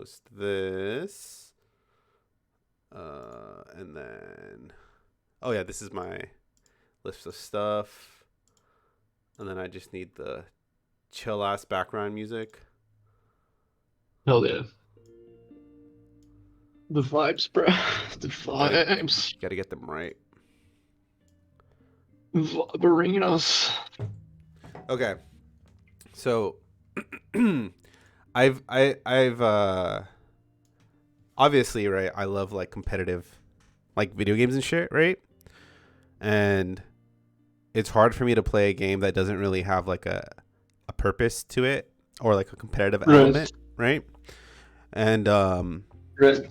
Post this. And then, oh yeah, this is my list of stuff. And then I just need the chill ass background music. Hell yeah. The vibes, bro. The vibes. Gotta get them right. Viberinos. Okay. So I've obviously, right, I love like competitive like video games and shit, right? And it's hard for me to play a game that doesn't really have like a purpose to it or like a competitive element, right? And Right.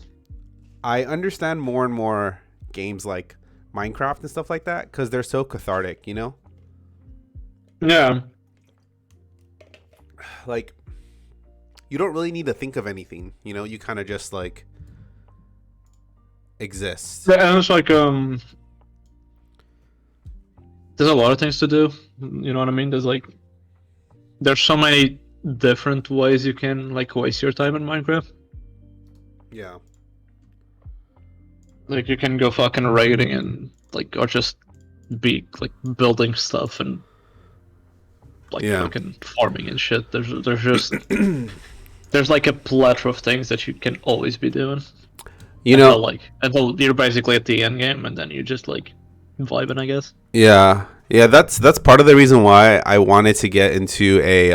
I understand more and more games like Minecraft and stuff like that because they're so cathartic, you know? Yeah. Like, you don't really need to think of anything, you know? You kind of just like exist. Yeah, and it's like there's a lot of things to do. You know what I mean? There's so many different ways you can like waste your time in Minecraft. Yeah. Like you can go fucking raiding and like or just be like building stuff and like fucking farming and shit. There's just there's like a plethora of things that you can always be doing. You know, until you're basically at the end game and then you just like vibing, I guess. yeah. Yeah, that's part of the reason why I wanted to get into a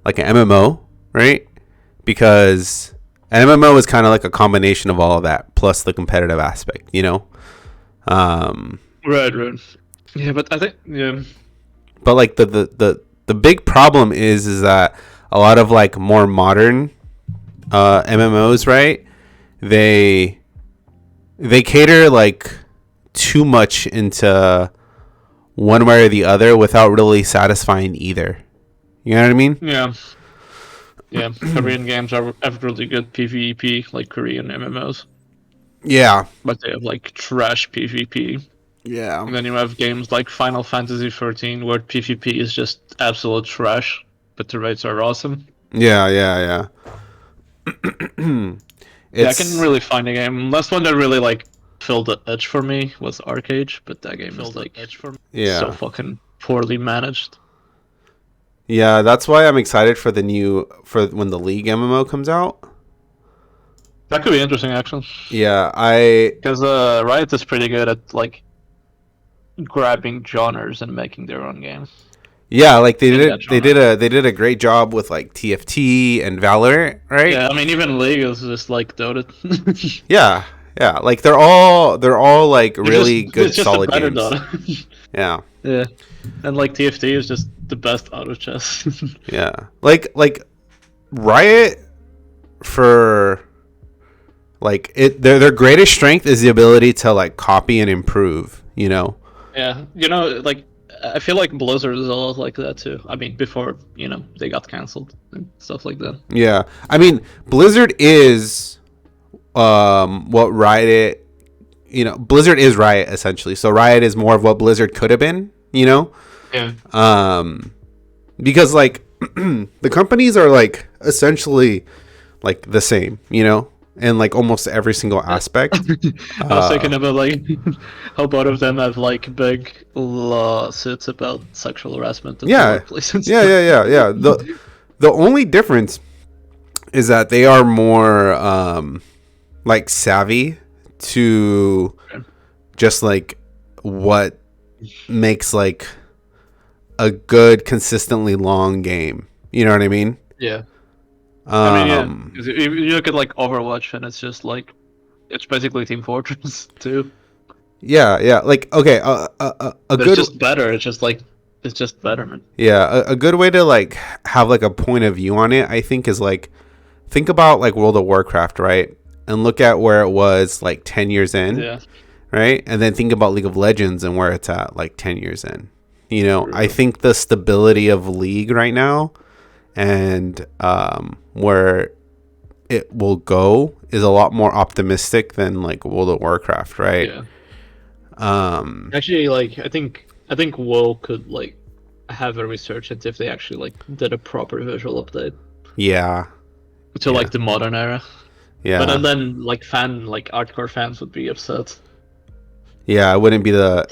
like an MMO, right? Because an MMO is kind of like a combination of all of that plus the competitive aspect, you know? Right. Yeah, but I think But like the big problem is that a lot of like more modern MMOs, right? They cater like too much into one way or the other without really satisfying either. You know what I mean? Yeah. Yeah, Korean games have really good PvP, like Korean MMOs. Yeah. But they have like trash PvP. Yeah. And then you have games like Final Fantasy 13 where PvP is just absolute trash, but the rates are awesome. Yeah. Yeah, I can really find a game. Last one that really like filled the edge for me was Arcade, but that game is like so fucking poorly managed. Yeah, that's why I'm excited for for when the League MMO comes out. That could be interesting, actually. Yeah, because Riot is pretty good at like grabbing genres and making their own games. Yeah, like they did a great job with like TFT and Valorant, right? Yeah, I mean even League is just like Dota. Yeah, like they're all like really good solid games. Dota. Yeah. Yeah. And like TFT is just the best auto chess. Yeah. Like Riot for like their greatest strength is the ability to like copy and improve, you know. Yeah. You know, like I feel like Blizzard is a lot like that too. I mean, before, you know, they got canceled and stuff like that. Yeah. I mean, Blizzard is what Riot, you know, Blizzard is Riot essentially. So Riot is more of what Blizzard could have been, you know? Yeah. Because like the companies are like essentially like the same, you know? In like almost every single aspect. I was thinking about like how both of them have like big lawsuits about sexual harassment in the workplace and stuff. Yeah. The only difference is that they are more like savvy to just like what makes like a good consistently long game. You know what I mean? Yeah. I mean, yeah. 'Cause you look at like Overwatch, and it's just like it's basically Team Fortress 2. Yeah. Like okay, a good. It's just better. It's just better, man. Yeah, a good way to like have like a point of view on it, I think, is like think about like World of Warcraft, right? And look at where it was like 10 years in, right? And then think about League of Legends and where it's at like 10 years in. You know, I think the stability of League right now and where it will go is a lot more optimistic than like World of Warcraft, right? Yeah. Actually, like I think WoW could like have a resurgence if they actually like did a proper visual update. Yeah. to like the modern era. Yeah. But then like hardcore fans would be upset. Yeah, it wouldn't be the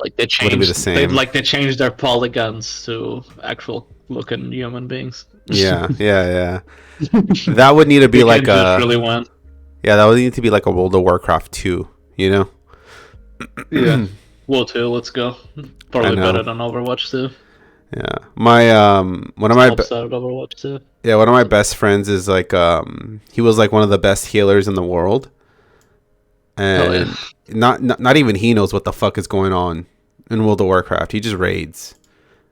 same. They changed their polygons to actual looking human beings. Yeah. That would need to be like just really win. Yeah, that would need to be like a World of Warcraft 2, you know? Yeah. World 2, let's go. Probably better than Overwatch 2. Yeah. My one of my Overwatch 2. Yeah, one of my best friends is like he was like one of the best healers in the world. And not even he knows what the fuck is going on in World of Warcraft. He just raids,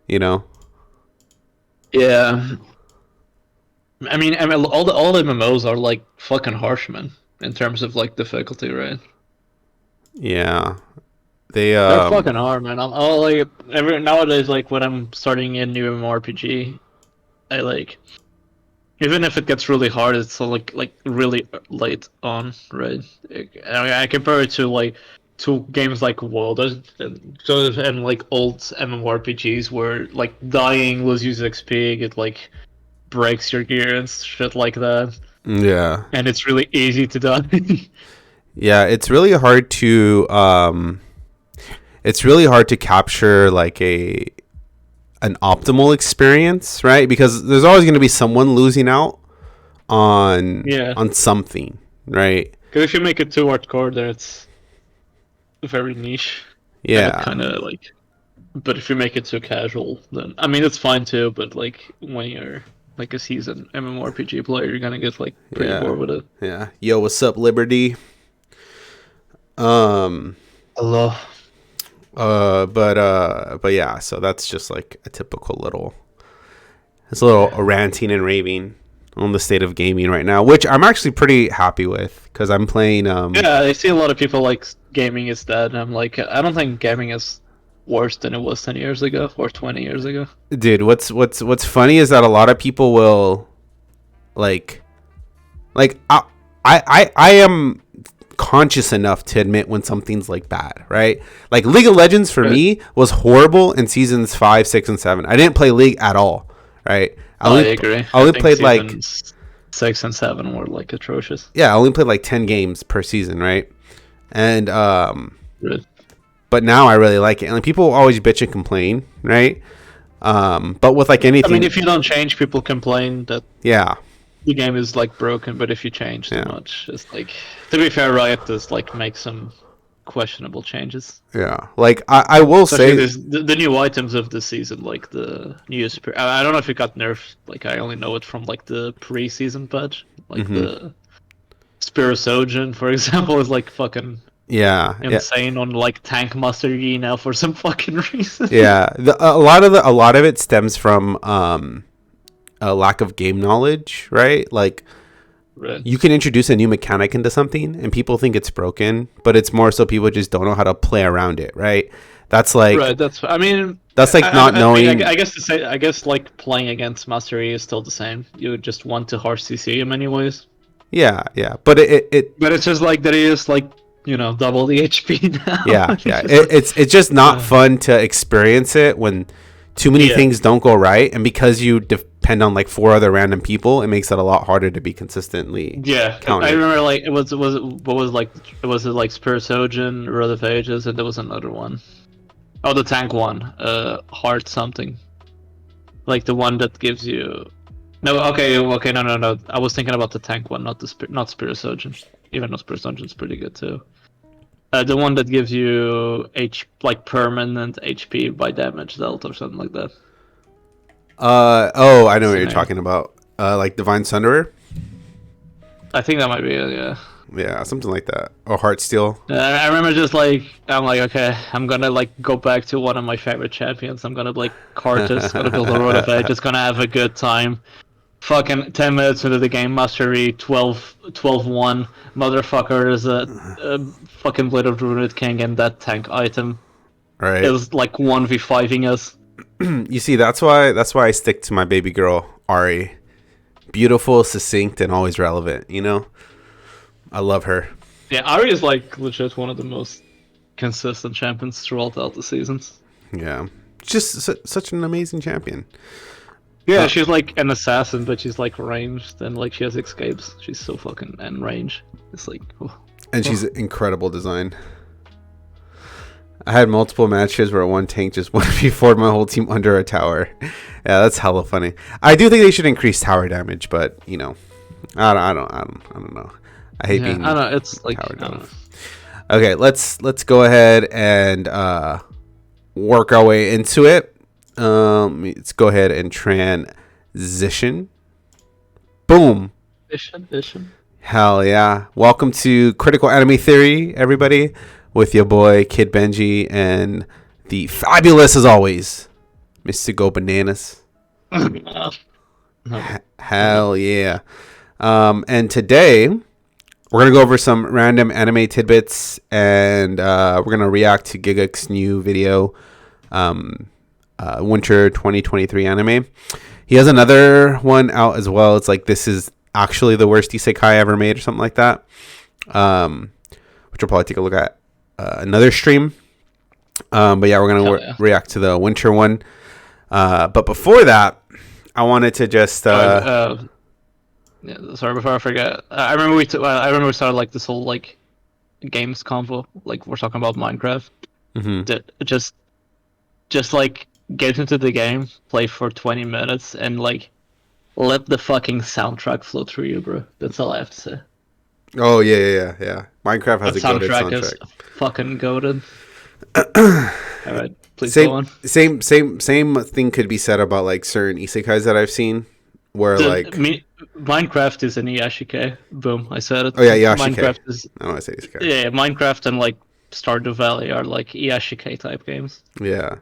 you know? Yeah. I mean all the MMOs are like fucking harsh, man, in terms of like difficulty, right? Yeah. They're fucking hard, man. I'm all like nowadays, like when I'm starting a new MMORPG, I like even if it gets really hard, it's like really late on, right? I compare it to games like World and like old MMORPGs where like dying loses XP, it like breaks your gear and shit like that. Yeah. And it's really easy to die. Yeah, it's really hard to capture like an optimal experience, right? Because there's always going to be someone losing out on something, right? Because if you make it too hardcore, then it's very niche. Yeah. Kind of like, but if you make it too casual, then I mean it's fine too. But like when you're like a seasoned MMORPG player, you're gonna get like pretty bored with it. Yeah. Yo, what's up, Liberty? Hello. But yeah, so that's just like a typical little ranting and raving on the state of gaming right now, which I'm actually pretty happy with because I'm playing. Yeah, I see a lot of people like gaming is dead. And I'm like, I don't think gaming is worse than it was 10 years ago or 20 years ago. Dude, what's funny is that a lot of people will like I am conscious enough to admit when something's like bad, right? Like League of Legends for me was horrible in seasons 5, 6, and 7. I didn't play League at all, right? I agree. I only played like 6 and 7 were like atrocious. Yeah, I only played like 10 games per season, right? And but now I really like it. And like, people always bitch and complain, right? But with like anything, I mean, if you don't change, people complain that the game is like broken. But if you change too much, it's like, to be fair, Riot does like make some questionable changes. Yeah, like I will say the new items of the season, like the new I don't know if it got nerfed. Like I only know it from like the pre-season patch, like the Spirosogen, for example, is like fucking insane on like Tank Master Yi now for some fucking reason. Yeah, a lot of it stems from a lack of game knowledge, right? Like you can introduce a new mechanic into something and people think it's broken, but it's more so people just don't know how to play around it, right? That's like that's like not knowing. I guess like playing against Master Yi is still the same. You would just want to harsh CC in many ways. Yeah, but it's just like that is like, you know, double the HP now. Yeah. It's just not fun to experience it when too many things don't go right, and because you depend on like 4 other random people, it makes it a lot harder to be consistently counted. I remember like it was like Spirosogen, Wrath of Ages, and there was another one. Oh, the tank one, Heart something, like the one that gives you. No, okay, no. I was thinking about the tank one, not Spirosogen. Even though Spirosogen's pretty good too. The one that gives you permanent HP by damage dealt or something like that. I know what you're talking about. Like Divine Sunderer? I think that might be it, yeah. Yeah, something like that. Or Heartsteel. I remember just like, I'm like, okay, I'm gonna like go back to one of my favorite champions. I'm gonna like Cartus, gonna build a Road of Edge, just gonna have a good time. Fucking 10 minutes into the game, Mastery 12-1. Motherfucker, there's a fucking Blade of the Runic King and that tank item. Right. It was like 1v5ing us. You see, that's why I stick to my baby girl, Ari. Beautiful, succinct, and always relevant, you know? I love her. Yeah, Ari is like legit one of the most consistent champions throughout all the seasons. Yeah. Just such an amazing champion. Yeah, she's like an assassin, but she's like ranged and like she has escapes. She's so fucking in range. It's like, and she's incredible design. I had multiple matches where one tank just 1v4'd my whole team under a tower. Yeah, that's hella funny. I do think they should increase tower damage, but you know, I don't know. I hate being. I don't know. It's like tower damage. Okay, let's go ahead and work our way into it. Let's go ahead and transition. Boom. Vision. Hell yeah! Welcome to Critical Anime Theory, everybody, with your boy Kid Benji and the fabulous, as always, Mr. Go Bananas. Hell yeah! And today we're gonna go over some random anime tidbits, and we're gonna react to GIGGUKS' new video, Winter 2023 anime. He has another one out as well. It's like, this is actually the worst isekai ever made, or something like that. Which we'll probably take a look at another stream. But yeah, we're gonna react to the winter one. But before that, I wanted to just sorry, before I forget. I remember we started like this whole like games convo. Like, we're talking about Minecraft. Mm-hmm. Just like get into the game, play for 20 minutes, and like let the fucking soundtrack flow through you, bro. That's all I have to say. Oh yeah. Minecraft has a goated soundtrack. Is fucking goated. All right, please go on. Same thing could be said about like certain isekais that I've seen, where Minecraft is an Iyashikei. Boom, I said it. Oh yeah, Iyashikei. Minecraft is. I don't want to say isekai. Yeah, Minecraft and like Stardew Valley are like Iyashikei type games. Yeah.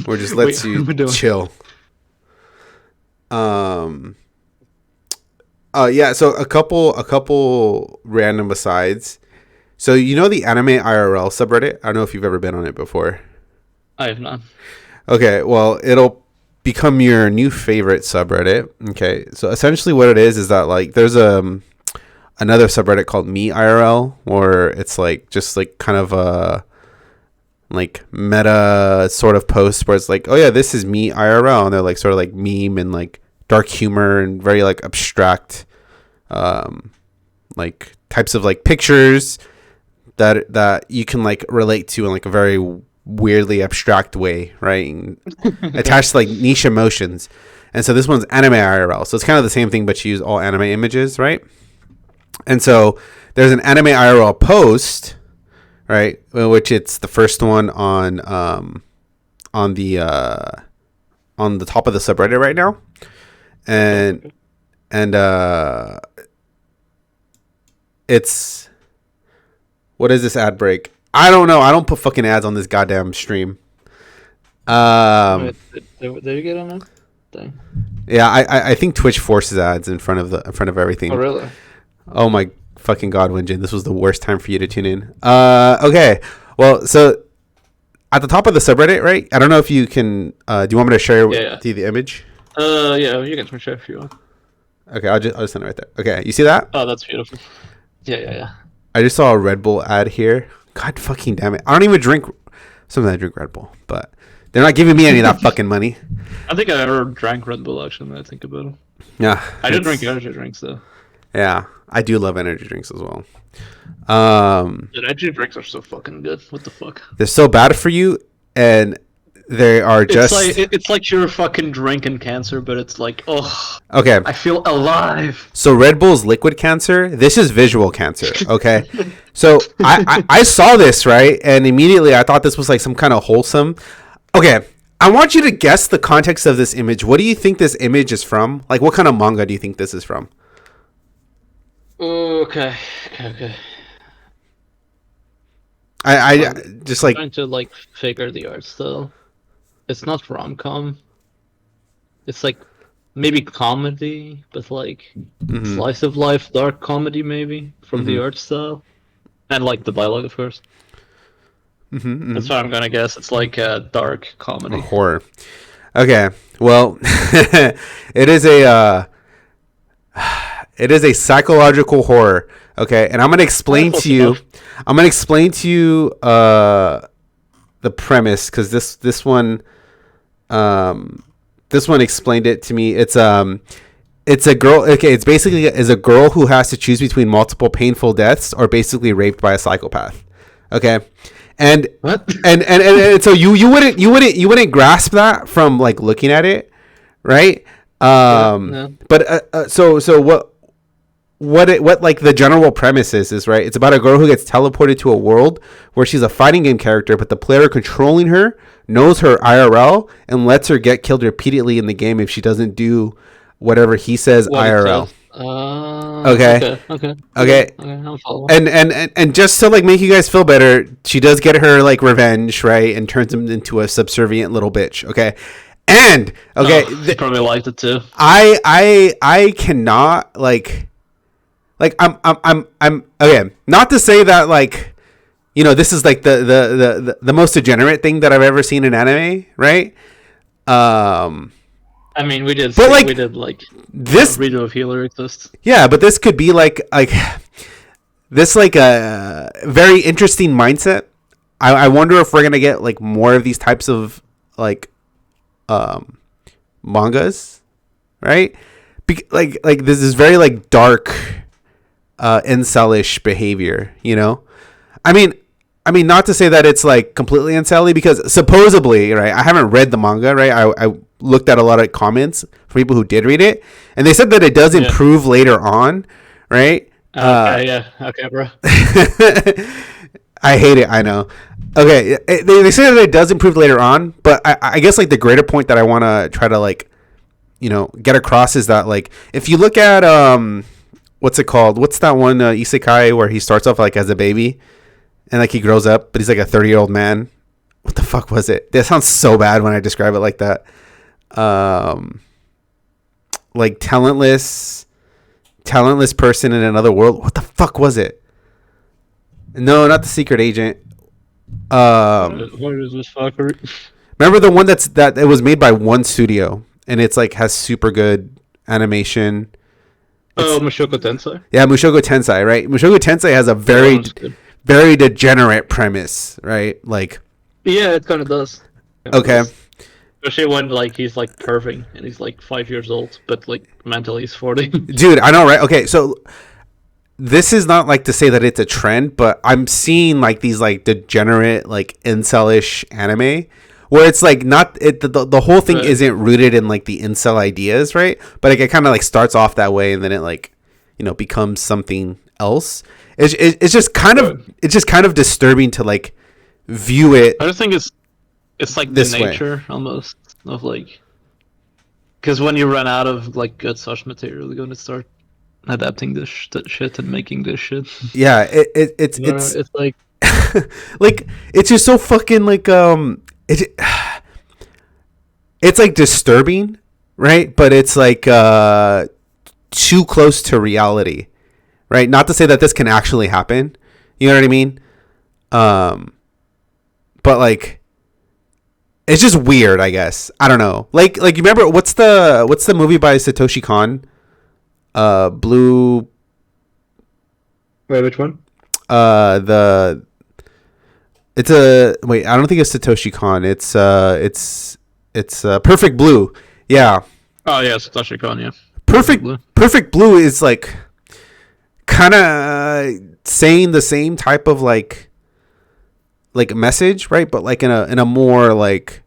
Or just lets you chill. Yeah, so a couple random asides. So you know the Anime IRL subreddit? I don't know if you've ever been on it before. I have not. Okay, well, it'll become your new favorite subreddit. Okay, so essentially what it is that like there's another subreddit called Me IRL, where it's like just like kind of a like meta sort of post where it's like, oh yeah, this is me IRL, and they're like sort of like meme and like dark humor and very like abstract like types of like pictures that you can like relate to in like a very weirdly abstract way, right? And attached to like niche emotions. And so this one's Anime IRL, so it's kind of the same thing, but you use all anime images, right? And so there's an Anime IRL post, right, which it's the first one on the top of the subreddit right now, and it's, what is this ad break? I don't know. I don't put fucking ads on this goddamn stream. Did you get on that thing? Yeah, I think Twitch forces ads in front of everything. Oh really? Oh my fucking god, Winjin, this was the worst time for you to tune in. Okay, well, so at the top of the subreddit, right? I don't know if you can. Do you want me to share the image? Yeah, you can share if you want. Okay, I'll just send it right there. Okay, you see that? Oh, that's beautiful. Yeah. I just saw a Red Bull ad here. God fucking damn it! I don't even drink. Sometimes I drink Red Bull, but they're not giving me any of that fucking money. I think I ever drank Red Bull, actually, when I think about it. Yeah, I did drink energy drinks though. Yeah, I do love energy drinks as well. Energy drinks are so fucking good. What the fuck? They're so bad for you, and they are just. It's like you're fucking drinking cancer, but it's like, oh. Okay. I feel alive. So Red Bull's liquid cancer. This is visual cancer. Okay. So I saw this, right, and immediately I thought this was like some kind of wholesome. Okay. I want you to guess the context of this image. What do you think this image is from? Like, what kind of manga do you think this is from? Okay. I just like trying to like figure the art style. It's not rom-com. It's like maybe comedy, but like slice of life, dark comedy maybe from the art style, and like the dialogue, of course. That's what I'm gonna guess. It's like a dark comedy, horror. Okay, well, it is a psychological horror. Okay, and I'm gonna explain to you. The premise, because this one, this one explained it to me. It's a girl. Okay, it's basically is a girl who has to choose between multiple painful deaths or basically raped by a psychopath. Okay, and what? And so you wouldn't grasp that from like looking at it, right? Yeah. But so what like the general premise is right. It's about a girl who gets teleported to a world where she's a fighting game character, but the player controlling her knows her IRL and lets her get killed repeatedly in the game if she doesn't do whatever he says IRL. Okay. And just to like make you guys feel better, she does get her like revenge, right, and turns him into a subservient little bitch. Okay. And she probably liked it too. I cannot like I'm okay. Not to say that like, you know, this is like the most degenerate thing that I've ever seen in anime, right? I mean, we did this redo of healer exists. Yeah, but this could be like this like a very interesting mindset. I wonder if we're gonna get like more of these types of like mangas, right? Like this is very like dark incelish behavior, you know? I mean, not to say that it's like completely incelly, because supposedly, right? I haven't read the manga, right? I looked at a lot of comments from people who did read it, and they said that it does improve later on, right? Okay, bro. I hate it. I know. Okay, they say that it does improve later on, but I guess like the greater point that I want to try to like, you know, get across is that like if you look at what's it called? What's that one isekai where he starts off like as a baby? And like he grows up, but he's like a 30-year-old man. What the fuck was it? That sounds so bad when I describe it like that. Like talentless person in another world. What the fuck was it? No, not The Secret Agent. What is this fucker? Remember the one that it was made by one studio, and it's like has super good animation. Mushoku Tensei. Yeah, Mushoku Tensei, right? Mushoku Tensei has a very degenerate premise, right? Like, yeah, it kind of does. Okay. Especially when like he's like perving and he's like 5 years old, but like mentally he's 40. Dude, I know, right? Okay, so this is not like to say that it's a trend, but I'm seeing like these like degenerate like incelish anime where it's like not it the whole thing isn't rooted in like the incel ideas, right? But like it kind of like starts off that way and then it like, you know, becomes something else. It's just kind of disturbing to like view it. I just think it's like the nature way. Almost of like, because when you run out of like good source material, you're gonna start adapting this shit and making this shit. Yeah, it's like like it's just so fucking like it's like disturbing, right? But it's like too close to reality. Right, not to say that this can actually happen, you know what I mean? But like, it's just weird, I guess. I don't know. Like you remember what's the movie by Satoshi Kon? Blue. Wait, which one? It's a wait. I don't think it's Satoshi Kon. It's Perfect Blue. Yeah. Oh yeah, Satoshi Kon. Yeah. Perfect Blue is like kind of saying the same type of like message, right? But like in a more like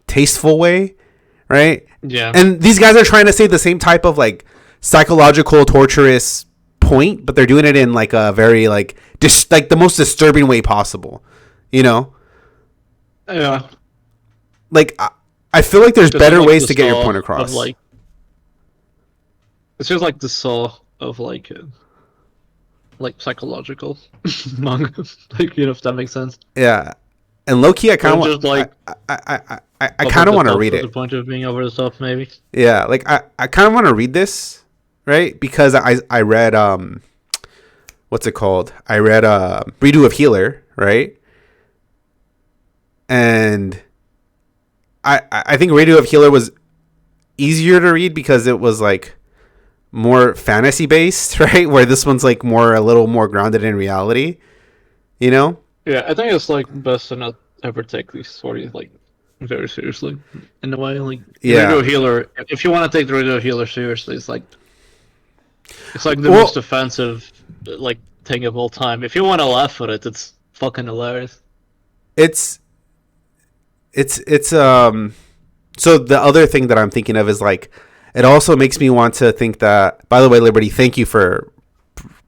tasteful way, right? Yeah. And these guys are trying to say the same type of like psychological torturous point, but they're doing it in like a very like just like the most disturbing way possible, you know? Yeah. Like I feel like there's better ways to get your point across. Like, it's just like the saw of like psychological manga, like, you know, if that makes sense. Yeah, and low key, I kind of just like I kind of want to read it. The point of being over the top, maybe. Yeah, like I kind of want to read this, right? Because I read what's it called? I read Redo of Healer, right? And I think Redo of Healer was easier to read because it was like more fantasy based, right? Where this one's like a little more grounded in reality, you know? Yeah, I think it's like best to not ever take these sort of like very seriously in a way. Like Yeah. Dorito Healer, if you want to take Dorito Healer seriously, it's like the most Well, offensive like thing of all time. If you want to laugh at it, it's fucking hilarious. it's it's. So the other thing that I'm thinking of is like, it also makes me want to think that. By the way, Liberty, thank you for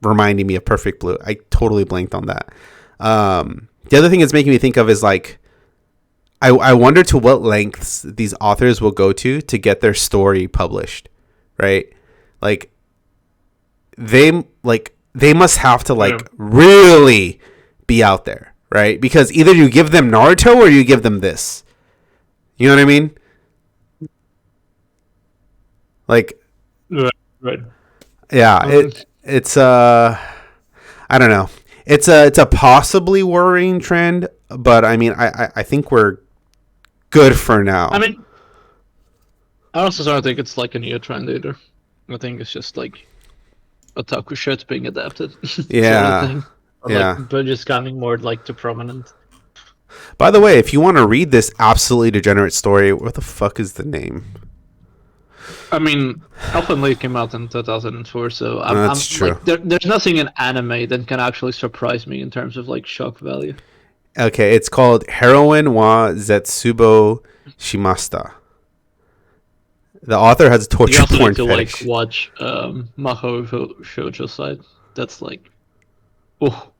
reminding me of Perfect Blue. I totally blanked on that. The other thing it's making me think of is like, I wonder to what lengths these authors will go to get their story published, right? Like they must have to like really be out there, right? Because either you give them Naruto or you give them this. You know what I mean? Like, Right. yeah, it's I don't know. It's a possibly worrying trend, but I mean, I think we're good for now. I mean, I also don't think it's like a new trend either. I think it's just like otaku shit being adapted. Yeah. Sort of thing. Or Yeah. like, but just coming more like to prominent. By the way, if you want to read this absolutely degenerate story, what the fuck is the name? I mean, Elfen Lied came out in 2004, so I'm true. like, there's nothing in anime that can actually surprise me in terms of like shock value. Okay, it's called Heroine wa Zetsubo Shimasta. The author has a You torture also porn need to fetish. like watch Maho Shoujo side. That's like, oh,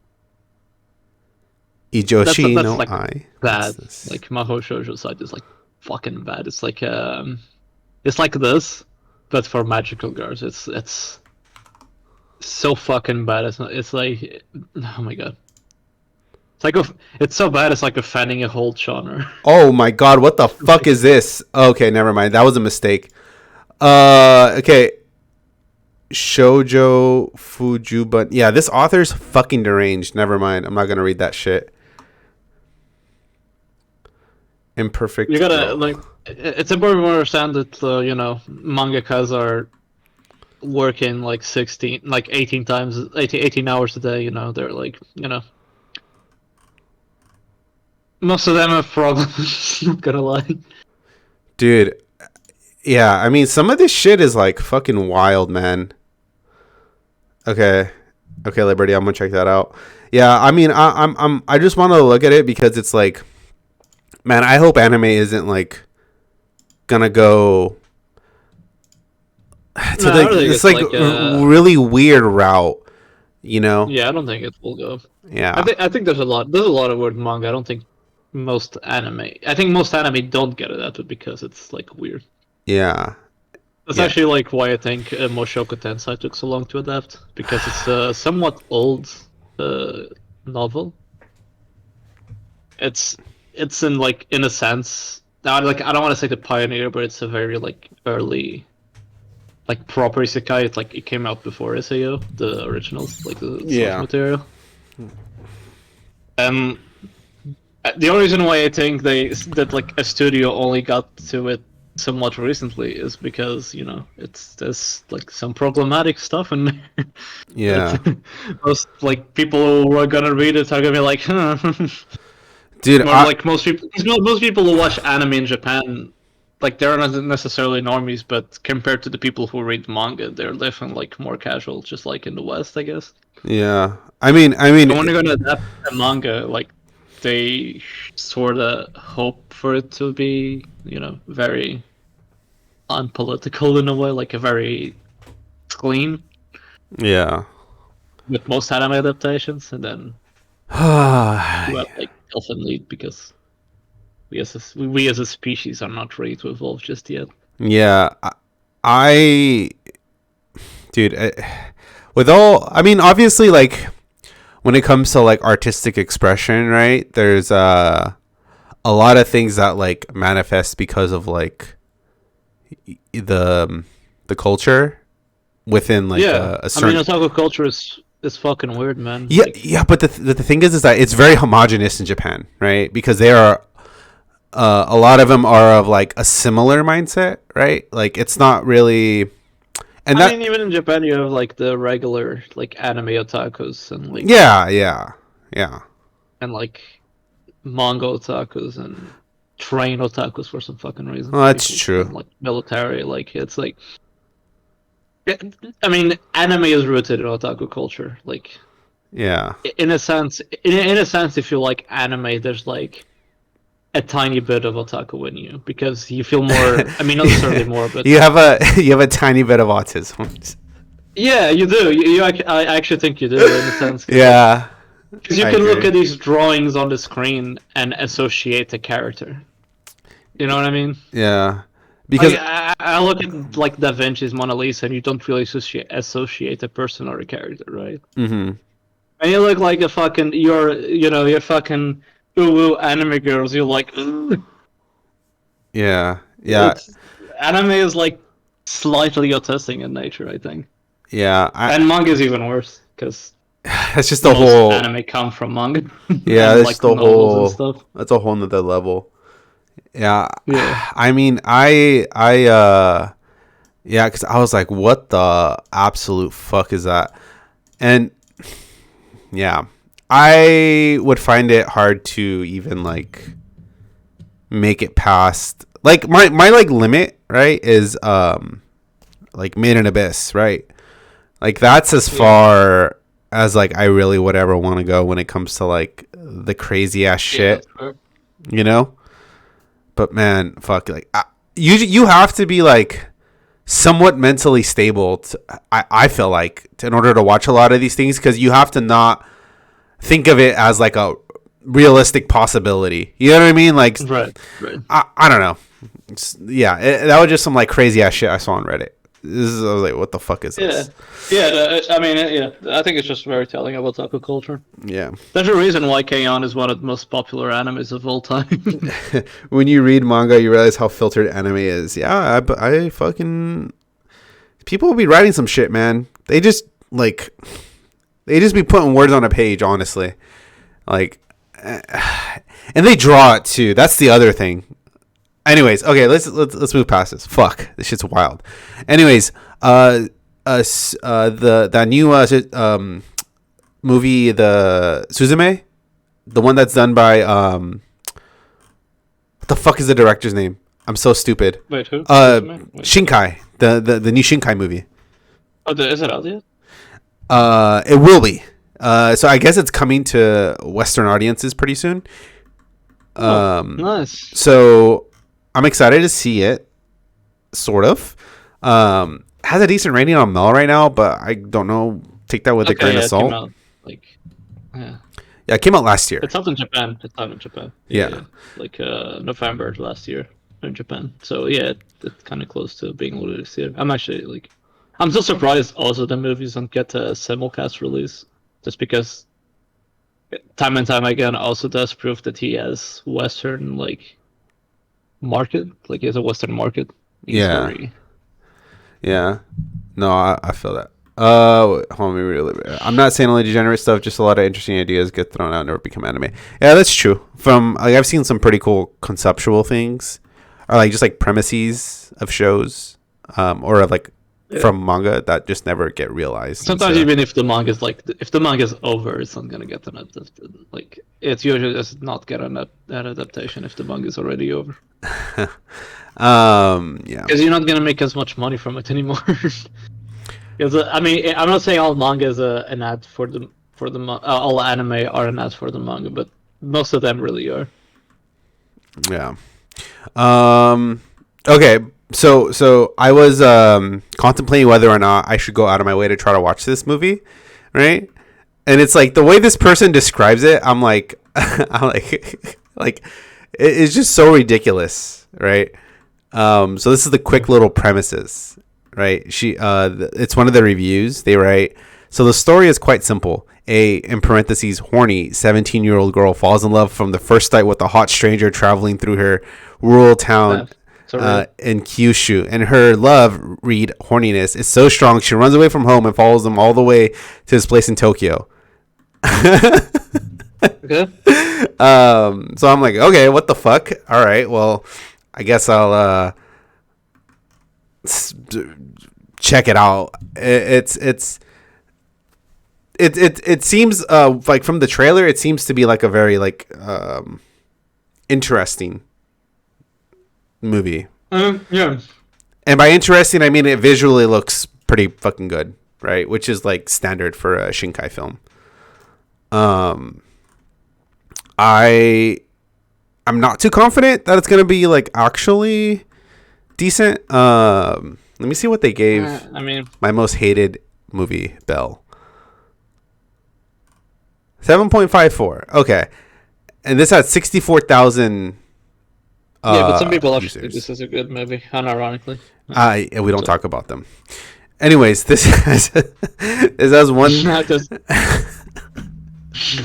Ijoshi that's no like Ai. What's bad. this? Like Maho Shoujo side is like fucking bad. It's like this, but for magical girls. It's so fucking bad. It's like, oh my god. It's so bad. It's like offending a whole genre. Oh my god, what the fuck is this? Okay, never mind. That was a mistake. Okay. Shoujo Fujuban. Yeah, this author's fucking deranged. Never mind. I'm not gonna read that shit. Imperfect. You gotta Girl. like. It's important to understand that mangakas are working like 16, like 18 times, 18 hours a day. They're like, most of them have problems. Not gonna lie. Dude. Yeah, I mean, some of this shit is like fucking wild, man. Okay. Okay, Liberty, I'm gonna check that out. Yeah, I mean, I just want to look at it because it's like, man, I hope anime isn't like gonna go to this like really weird route, you know? Yeah, I don't think it will go. Yeah, I think there's a lot of weird manga. I don't think most anime. I think most anime don't get adapted because it's like weird. yeah. That's actually like why I think Mushoku Tensei took so long to adapt, because it's a somewhat old novel. It's in a sense, now like I don't want to say the pioneer, but it's a very like early like proper isekai. It's like it came out before SAO, the originals, like the source material. And the only reason why I think that like a studio only got to it somewhat recently is because there's like some problematic stuff in there. Yeah. Most like people who are gonna read it are gonna be like, huh. Dude, Like most people who watch anime in Japan, like they're not necessarily normies, but compared to the people who read manga, they're living like more casual, just like in the West, I guess. yeah. I mean, And when you're gonna adapt a manga, like they sort of hope for it to be, very unpolitical in a way, like a very clean. Yeah. With most anime adaptations, and then you have like Elfen Lied because we as a species are not ready to evolve just yet. Yeah, I dude, with all, I mean, obviously, like when it comes to like artistic expression, right? There's a lot of things that like manifest because of like the culture within like a certain. I mean, otaku culture is fucking weird, man. Yeah, like, yeah, but the thing is that it's very homogenous in Japan, right? Because they are a lot of them are of like a similar mindset, right? Like it's not really. And I mean, even in Japan, you have like the regular like anime otakus and like yeah, and like manga otakus and train otakus for some fucking reason. Oh, that's true. Like military, like it's like. I mean, anime is rooted in otaku culture. Like, yeah. In a sense, if you like anime, there's like a tiny bit of otaku in you because you feel more. I mean, not necessarily more, but you have a tiny bit of autism. Yeah, you do. I actually think you do in a sense. Yeah. Because you can look at these drawings on the screen and associate a character. You know what I mean? Yeah. Because I look at like Da Vinci's Mona Lisa, and you don't really associate a person or a character, right? Mm-hmm. And you look like a fucking you're fucking ooh anime girls. You're like, ugh. Yeah. Anime is like slightly autistic in nature, I think. Yeah, and manga is even worse because that's just the whole anime come from manga. Yeah, that's like the whole. And stuff. That's a whole nother level. Yeah. Yeah. I mean, yeah, because I was like, what the absolute fuck is that? And yeah, I would find it hard to even like make it past. Like my like limit, right, is like Mid and Abyss, right? Like that's as far as like I really would ever want to go when it comes to like the crazy ass shit, you know. But man, fuck, like you have to be like somewhat mentally stable. I feel like in order to watch a lot of these things, because you have to not think of it as like a realistic possibility. You know what I mean? Like, right. I don't know. That was just some like crazy ass shit I saw on Reddit. I was like, what the fuck is this? I mean, I think it's just very telling about otaku culture. Yeah. There's a reason why K-On! Is one of the most popular animes of all time. When you read manga, you realize how filtered anime is. Yeah, I fucking... People will be writing some shit, man. They just be putting words on a page, honestly. Like... And they draw it, too. That's the other thing. Anyways, okay, let's move past this. Fuck, this shit's wild. Anyways, that new movie, the Suzume, the one that's done by what the fuck is the director's name? I'm so stupid. Wait, who? Shinkai, the new Shinkai movie. Oh, is it out yet? It will be. So I guess it's coming to Western audiences pretty soon. Nice. So I'm excited to see it. Sort of. Has a decent rating on Mel right now, but I don't know. Take that with a grain of salt. Yeah, it came out last year. It's out in Japan. Yeah. Like November last year in Japan. So yeah, it's kind of close to being released here. I'm so surprised also the movies don't get a simulcast release, just because time and time again also does prove that he has Western market, like he has a Western market. Yeah. No, I feel that. Hold on, I'm not saying only degenerate stuff, just a lot of interesting ideas get thrown out and never become anime. Yeah, that's true. I've seen some pretty cool conceptual things, or like just like premises of shows, or like from manga that just never get realized. Sometimes even if the manga is over, it's not gonna get an adaptation. Like it's usually just not get an adaptation if the manga is already over. Yeah, because you're not gonna make as much money from it anymore. I mean, I'm not saying all manga is an ad for the all anime are an ad for the manga, but most of them really are. Yeah. Okay. So I was contemplating whether or not I should go out of my way to try to watch this movie, right? And it's like the way this person describes it, I'm like, it's just so ridiculous, right? So this is the quick little premises, right? It's one of the reviews they write. So the story is quite simple. In parentheses, horny 17-year-old girl falls in love from the first sight with a hot stranger traveling through her rural town in Kyushu. And her love, read horniness, is so strong she runs away from home and follows them all the way to his place in Tokyo. Okay. So I'm like, okay, what the fuck? All right, well, I guess I'll check it out. It seems like from the trailer, it seems to be like a very like interesting movie. Yeah. And by interesting, I mean it visually looks pretty fucking good, right? Which is like standard for a Shinkai film. I'm not too confident that it's gonna be like actually decent. Let me see what they gave. I mean, my most hated movie, Bell. 7.54. Okay, and this has 64,000. Yeah, but some people actually think this is a good movie, unironically. We don't talk about them. Anyways, this has one.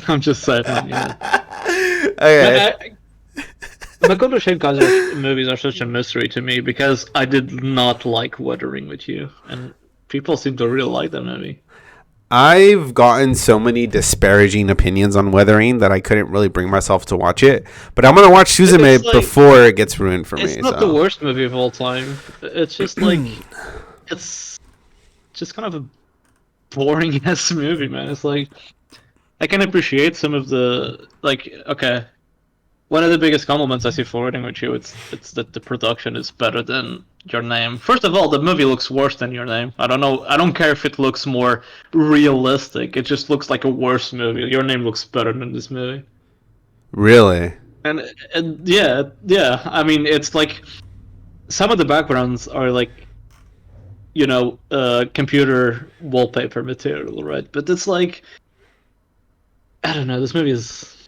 I'm just saying. Yeah. Okay. Makoto Shinkai movies are such a mystery to me because I did not like Weathering with You, and people seem to really like that movie. I've gotten so many disparaging opinions on Weathering that I couldn't really bring myself to watch it. But I'm gonna watch Suzume before it gets ruined for me. It's not the worst movie of all time. It's just like it's just kind of a boring ass movie, man. It's like I can appreciate some of the okay. One of the biggest compliments I see for Weathering with You, it's that the production is better than Your Name. First of all, the movie looks worse than Your Name. I don't know. I don't care if it looks more realistic. It just looks like a worse movie. Your Name looks better than this movie. Really? And yeah. I mean, it's like some of the backgrounds are like, computer wallpaper material, right? But it's like, I don't know. This movie is.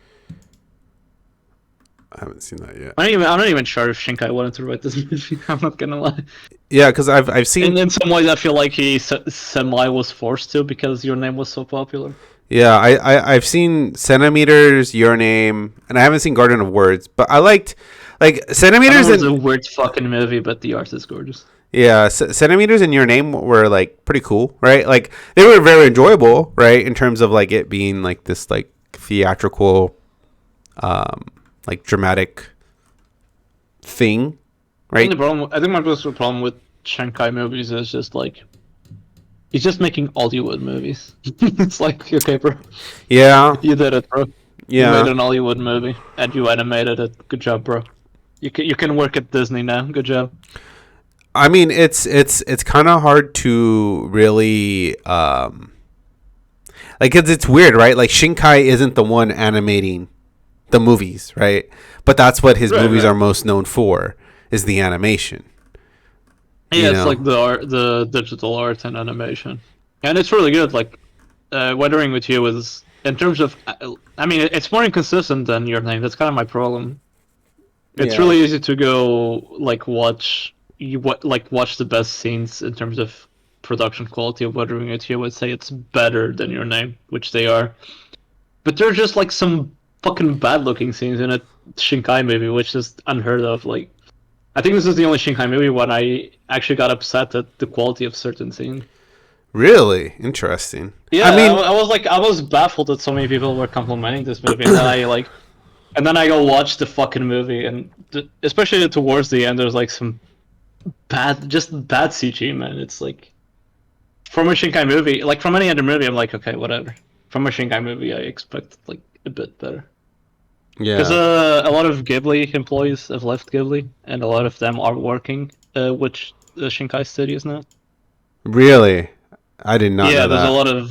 I haven't seen that yet. I'm not even sure if Shinkai wanted to write this movie. I'm not gonna lie. Yeah, because I've seen. And in some ways, I feel like he semi was forced to because Your Name was so popular. Yeah, I've seen Centimeters, Your Name, and I haven't seen Garden of Words, but I liked Centimeters. It's a weird fucking movie, but the art is gorgeous. Yeah, Centimeters and Your Name were like pretty cool, right? Like they were very enjoyable, right? In terms of like it being like this like theatrical, like dramatic thing, right? I think my biggest problem with Shankai movies is just like he's just making Hollywood movies. It's like, okay, bro. Yeah. You did it, bro. Yeah. You made an Hollywood movie and you animated it. Good job, bro. You can work at Disney now. Good job. I mean, it's kind of hard to really like it's weird, right? Like Shinkai isn't the one animating the movies, right? But that's what his movies are most known for, is the animation. Yeah, it's like the art, the digital art and animation, and it's really good. Like Weathering with You is, in terms of, I mean, it's more inconsistent than Your Name. That's kind of my problem. It's really easy to go watch the best scenes in terms of production quality of Weathering with You. I would say it's better than Your Name, which they are, but there's just like some fucking bad looking scenes in a Shinkai movie, which is unheard of. Like, I think this is the only Shinkai movie when I actually got upset at the quality of certain scenes. Really interesting. Yeah, I mean, I was baffled that so many people were complimenting this movie, and then I go watch the fucking movie, and especially towards the end, there's like some bad CG, man. It's like from a Shinkai movie, like from any other movie, I'm like, okay, whatever. From a Shinkai movie, I expect like a bit better. Yeah, because a lot of Ghibli employees have left Ghibli, and a lot of them are working with the Shinkai Studios now. Really, I did not. Yeah, know there's that. a lot of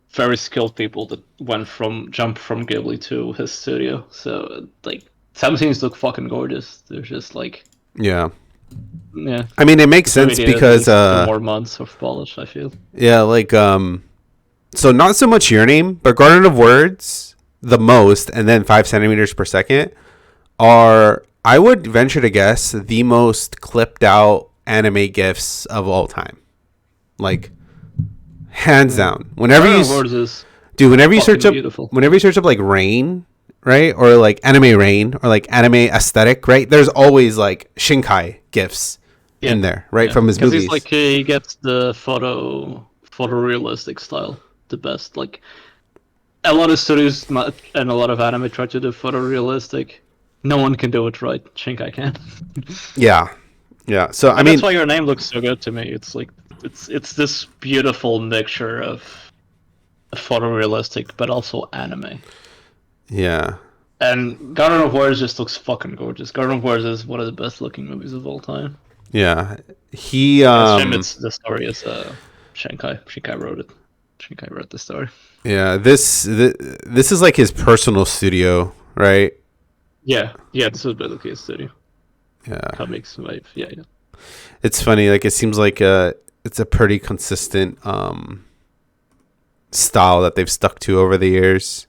very skilled people that jumped from Ghibli to his studio. So like some scenes look fucking gorgeous. They're just like yeah. I mean, it makes sense because more months of polish, I feel. Yeah, like so not so much Your Name, but Garden of Words the most, and then 5 centimeters per second are, I would venture to guess, the most clipped out anime GIFs of all time. Like, hands down. Whenever you search up like rain, right, or like anime rain, or like anime aesthetic, right, there's always like Shinkai GIFs in there, right, from his movies. Because he gets the photorealistic style the best. Like, a lot of studios and a lot of anime try to do photorealistic. No one can do it right. Shinkai can. Yeah. So I mean, that's why Your Name looks so good to me. It's like it's this beautiful mixture of photorealistic but also anime. Yeah. And Garden of Warriors just looks fucking gorgeous. Garden of Warriors is one of the best looking movies of all time. Yeah, It's the story is Shankai. Shankai wrote it. Shankai wrote the story. Yeah, this is like his personal studio, right? Yeah, this is basically his studio. Yeah, comics life. Yeah. It's funny. Like, it seems like it's a pretty consistent style that they've stuck to over the years.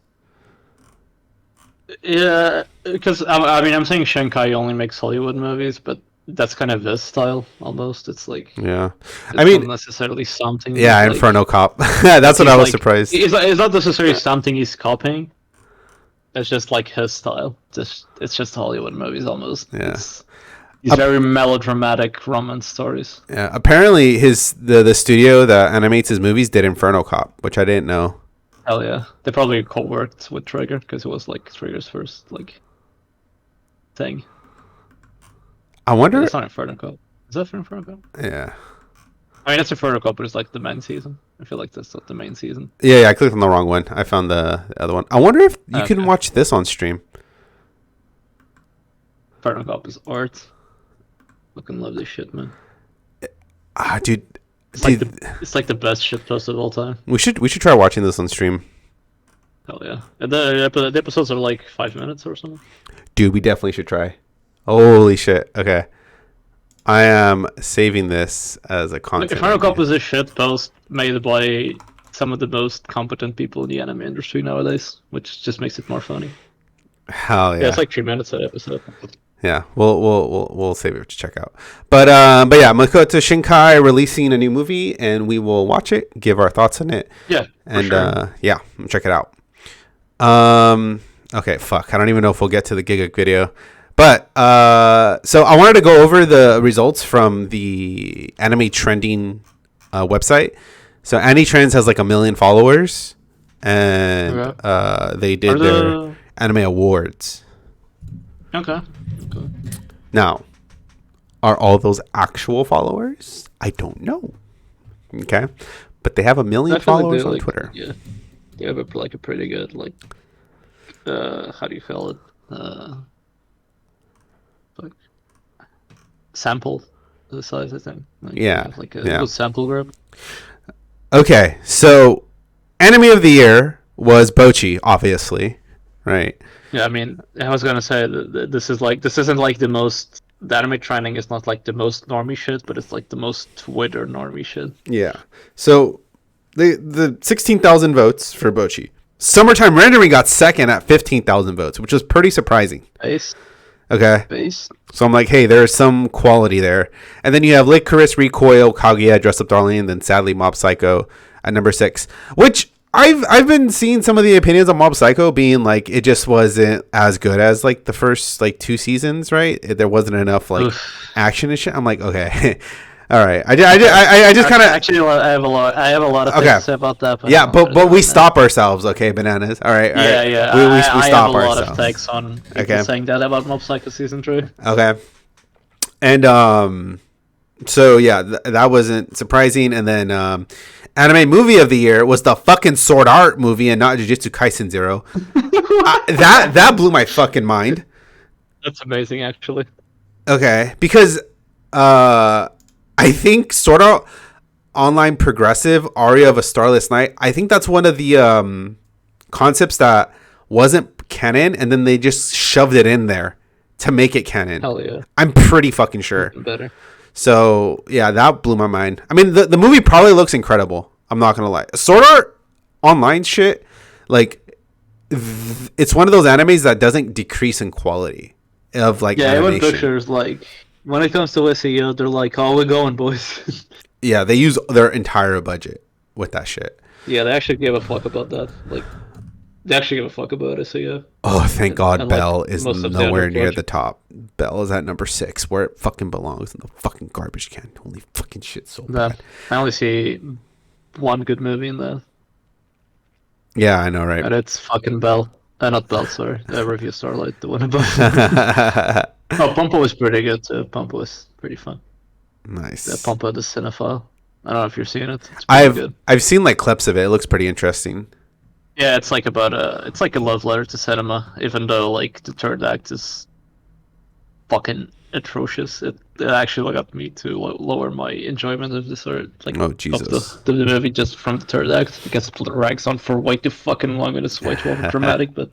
Yeah, because I mean, I'm saying Shankai only makes Hollywood movies, but that's kind of his style almost. It's like, yeah, I mean, not necessarily something. Yeah, like, Inferno Cop. That's what I was surprised. It's not necessarily something he's copying. It's just like his style. It's just Hollywood movies almost. Yeah. These very melodramatic romance stories. Yeah, apparently the studio that animates his movies did Inferno Cop, which I didn't know. Hell yeah, they probably co-worked with Trigger because it was like Trigger's first like thing. I wonder. It's not Inferno Cop. Is that for Inferno Cop? Yeah. I mean, it's Inferno Cop, but it's like the main season. I feel like that's not the main season. Yeah, I clicked on the wrong one. I found the other one. I wonder if you can watch this on stream. Inferno Cop is art. Fucking love this shit, man. Dude. It's like the best shit post of all time. We should try watching this on stream. Hell yeah! And the episodes are like 5 minutes or something. Dude, we definitely should try. Holy shit! Okay, I am saving this as a content. Inferno Cop is a shit post made by some of the most competent people in the anime industry nowadays, which just makes it more funny. Hell yeah! Yeah, it's like 3 minutes an episode. Yeah, we'll save it to check out. But yeah, Makoto Shinkai releasing a new movie, and we will watch it, give our thoughts on it. Yeah, and sure. Yeah, check it out. Okay, fuck, I don't even know if we'll get to the GIGGUKS video, but so I wanted to go over the results from the Anime Trending website. So Anime Trends has like 1 million followers, and they did their anime awards. Okay. Now, are all those actual followers? I don't know. Okay, but they have 1 million followers on Twitter. Yeah, they have a pretty good how do you call it? Like sample size, I think. Yeah, like a good sample group. Okay, so Anime of the Year was Bocchi, obviously, right? Yeah, I mean, I was gonna say this isn't like the most. The anime trending is not like the most normie shit, but it's like the most Twitter normie shit. Yeah. So the 16,000 votes for Bocchi. Summertime Rendering got second at 15,000 votes, which was pretty surprising. Base. Okay. Base. So I'm like, hey, there's some quality there. And then you have Licorice, Recoil, Kaguya, Dress Up Darling, and then sadly Mob Psycho at number 6, which I've been seeing some of the opinions on Mob Psycho being like it just wasn't as good as like the first like 2 seasons, right? There wasn't enough like action and shit. I'm like, okay, all right. I just kind of actually I have a lot of things to say about that. But yeah, but we stop ourselves, okay, bananas. All right. Yeah. We stop ourselves. I have a lot of takes on people saying that about Mob Psycho season 3. Okay, and so yeah, that wasn't surprising, and then Anime Movie of the Year was the fucking Sword Art movie and not Jujutsu Kaisen Zero. That blew my fucking mind. That's amazing, actually. Okay, because I think Sword Art Online Progressive Aria of a Starless Night, I think that's one of the concepts that wasn't canon, and then they just shoved it in there to make it canon. Hell yeah. I'm pretty fucking sure. Better. So, yeah, that blew my mind. I mean, the movie probably looks incredible. I'm not going to lie. Sword Art Online shit, like, it's one of those animes that doesn't decrease in quality of, like, animation. Yeah, pictures, like, when it comes to SEO, they're like, oh, we're going, boys. Yeah, they use their entire budget with that shit. Yeah, they actually give a fuck about that. Like, they actually give a fuck about SEO. Oh, thank God, and Bell is nowhere near project. The top. Bell is at number 6, where it fucking belongs in the fucking garbage can. Holy fucking shit, so bad. I only see one good movie in that. Yeah, I know, right? And it's fucking Bell. Not Bell, sorry. Review Starlight, the one above. Pompo was pretty good too. Pompo was pretty fun. Nice. Yeah, Pompo the Cinephile. I don't know if you're seeing it. It's pretty good. I've seen like clips of it. It looks pretty interesting. Yeah, it's like about it's like a love letter to cinema, even though like the third act is fucking atrocious. It actually got me to lower my enjoyment of the sort like Oh of Jesus. the movie just from the third act because it drags on for way too fucking long and it's way too over dramatic. But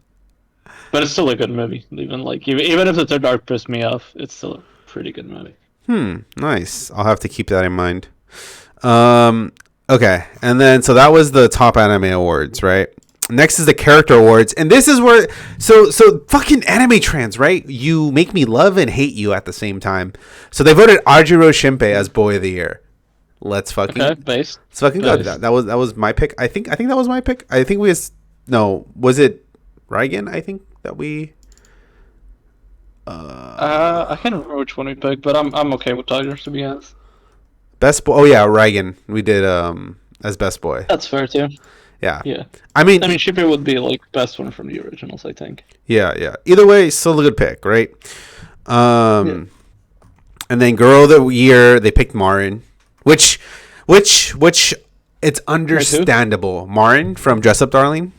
it's still a good movie. Even if the third act pissed me off, it's still a pretty good movie. Nice. I'll have to keep that in mind. Um, okay, and then so that was the top anime awards, right? Next is the character awards, and this is where so fucking anime trans, right? You make me love and hate you at the same time. So they voted Ajiro Shinpei as Boy of the Year. Let's fucking Let's go. That was my pick. I think that was my pick. I think no, was it Reigen? I think that we. I can't remember which one we picked, but I'm okay with Tigers to be honest. Best boy. Oh yeah, Reigen. We did as best boy. That's fair too. Yeah. Yeah. I mean, Shippy would be like best one from the originals, I think. Yeah. Either way, still a good pick, right? Yeah. And then girl of the year, they picked Marin, which it's understandable. Marin from Dress Up Darling.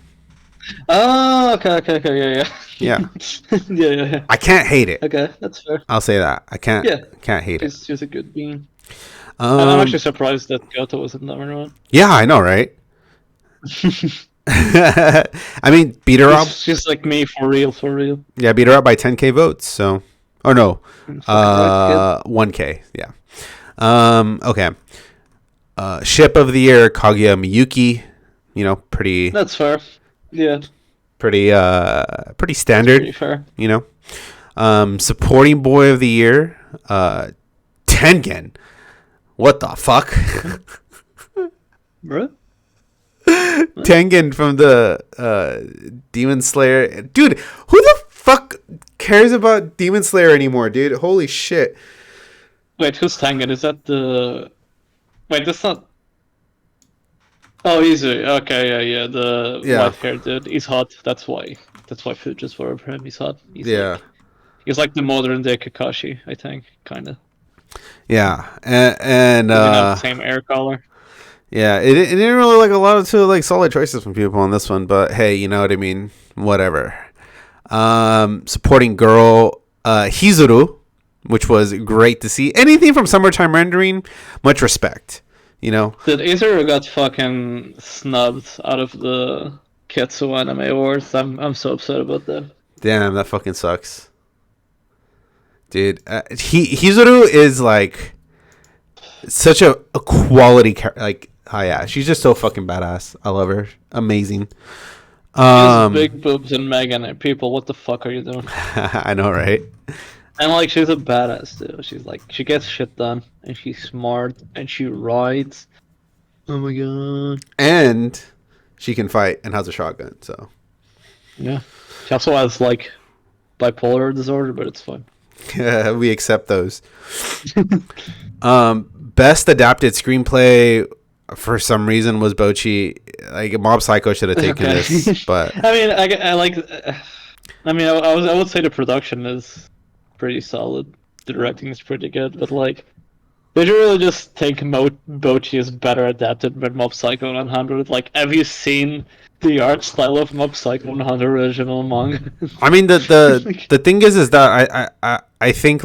Oh, okay, yeah. Yeah. yeah. I can't hate it. Okay, that's fair. I'll say that. I can't. Yeah. Can't hate it. She's a good bean. I'm actually surprised that Kyoto wasn't number one. Yeah, I know, right? I mean, beat her up. She's like me for real. Yeah, beat her up by 10K votes. So, oh no, 1K. Yeah. Okay. Ship of the year, Kaguya Miyuki. You know, pretty. That's fair. Yeah. Pretty standard. Pretty fair. You know. Supporting boy of the year, Tengen. What the fuck? Bro? Tengen from the Demon Slayer. Dude, who the fuck cares about Demon Slayer anymore, dude? Holy shit. Wait, who's Tengen? Is that the... Wait, that's not... Oh, he's okay, yeah. The white-haired dude. He's hot. That's why food just for him. He's hot. He's like the modern day Kakashi, I think, kind of. Yeah, and the same air color. Yeah, it didn't really like a lot of solid choices from people on this one, but hey, you know what I mean. Whatever. Supporting girl, Hizuru, which was great to see. Anything from Summertime Rendering, much respect. You know. Did Hizuru got fucking snubbed out of the Ketsu Anime Awards? I'm so upset about that. Damn, that fucking sucks. Dude, Hizuru is like such a quality character. Yeah, she's just so fucking badass. I love her. Amazing. She has big boobs and Megan and people. What the fuck are you doing? I know, right? And she's a badass too. She gets shit done and she's smart and she rides. Oh my god. And she can fight and has a shotgun. So yeah, she also has bipolar disorder, but it's fine. Yeah, we accept those. Best adapted screenplay for some reason was Bocchi. Mob Psycho should have taken this, but I would say the production is pretty solid. The directing is pretty good, but did you really just think Bocchi is better adapted than Mob Psycho 100? Have you seen the art style of Mob Psycho 100 original manga? I mean, the thing is that I think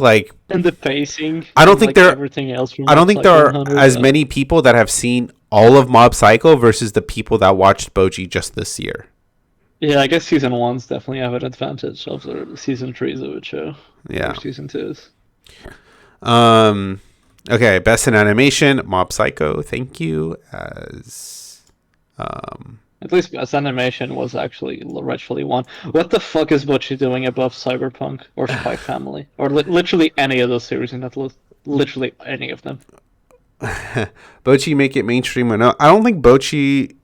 and the pacing. I don't think there. Everything else. I don't think there are as many people that have seen all of Mob Psycho versus the people that watched Bocchi just this year. Yeah, I guess season 1's definitely have an advantage of the season 3's of it show. Yeah. Or season 2's. Okay, best in animation, Mob Psycho. Thank you. At least best animation was actually rightfully won. What the fuck is Bocchi doing above Cyberpunk or Spy Family or literally any of those series in that list? Literally any of them. Bocchi make it mainstream or no? I don't think Bocchi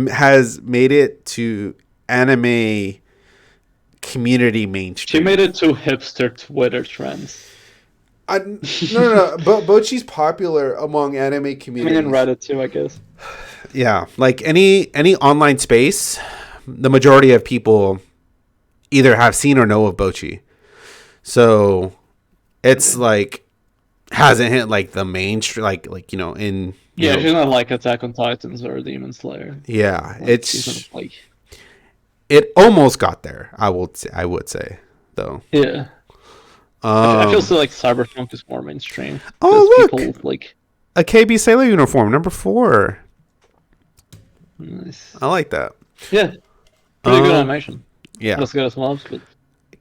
has made it to anime community mainstream. She made it to hipster Twitter trends. No. Bocchi's popular among anime communities. And Reddit too, I guess. Yeah, any online space, the majority of people either have seen or know of Bocchi. So it's hasn't hit the mainstream in Yeah, she's not like Attack on Titans or Demon Slayer. Yeah, like, it's like it almost got there. I would say though. Yeah. I feel so like Cyberpunk is more mainstream. Oh look, people like a KB Sailor uniform, number 4. Nice. I like that. Yeah, pretty good animation. Yeah, let's go as well. But...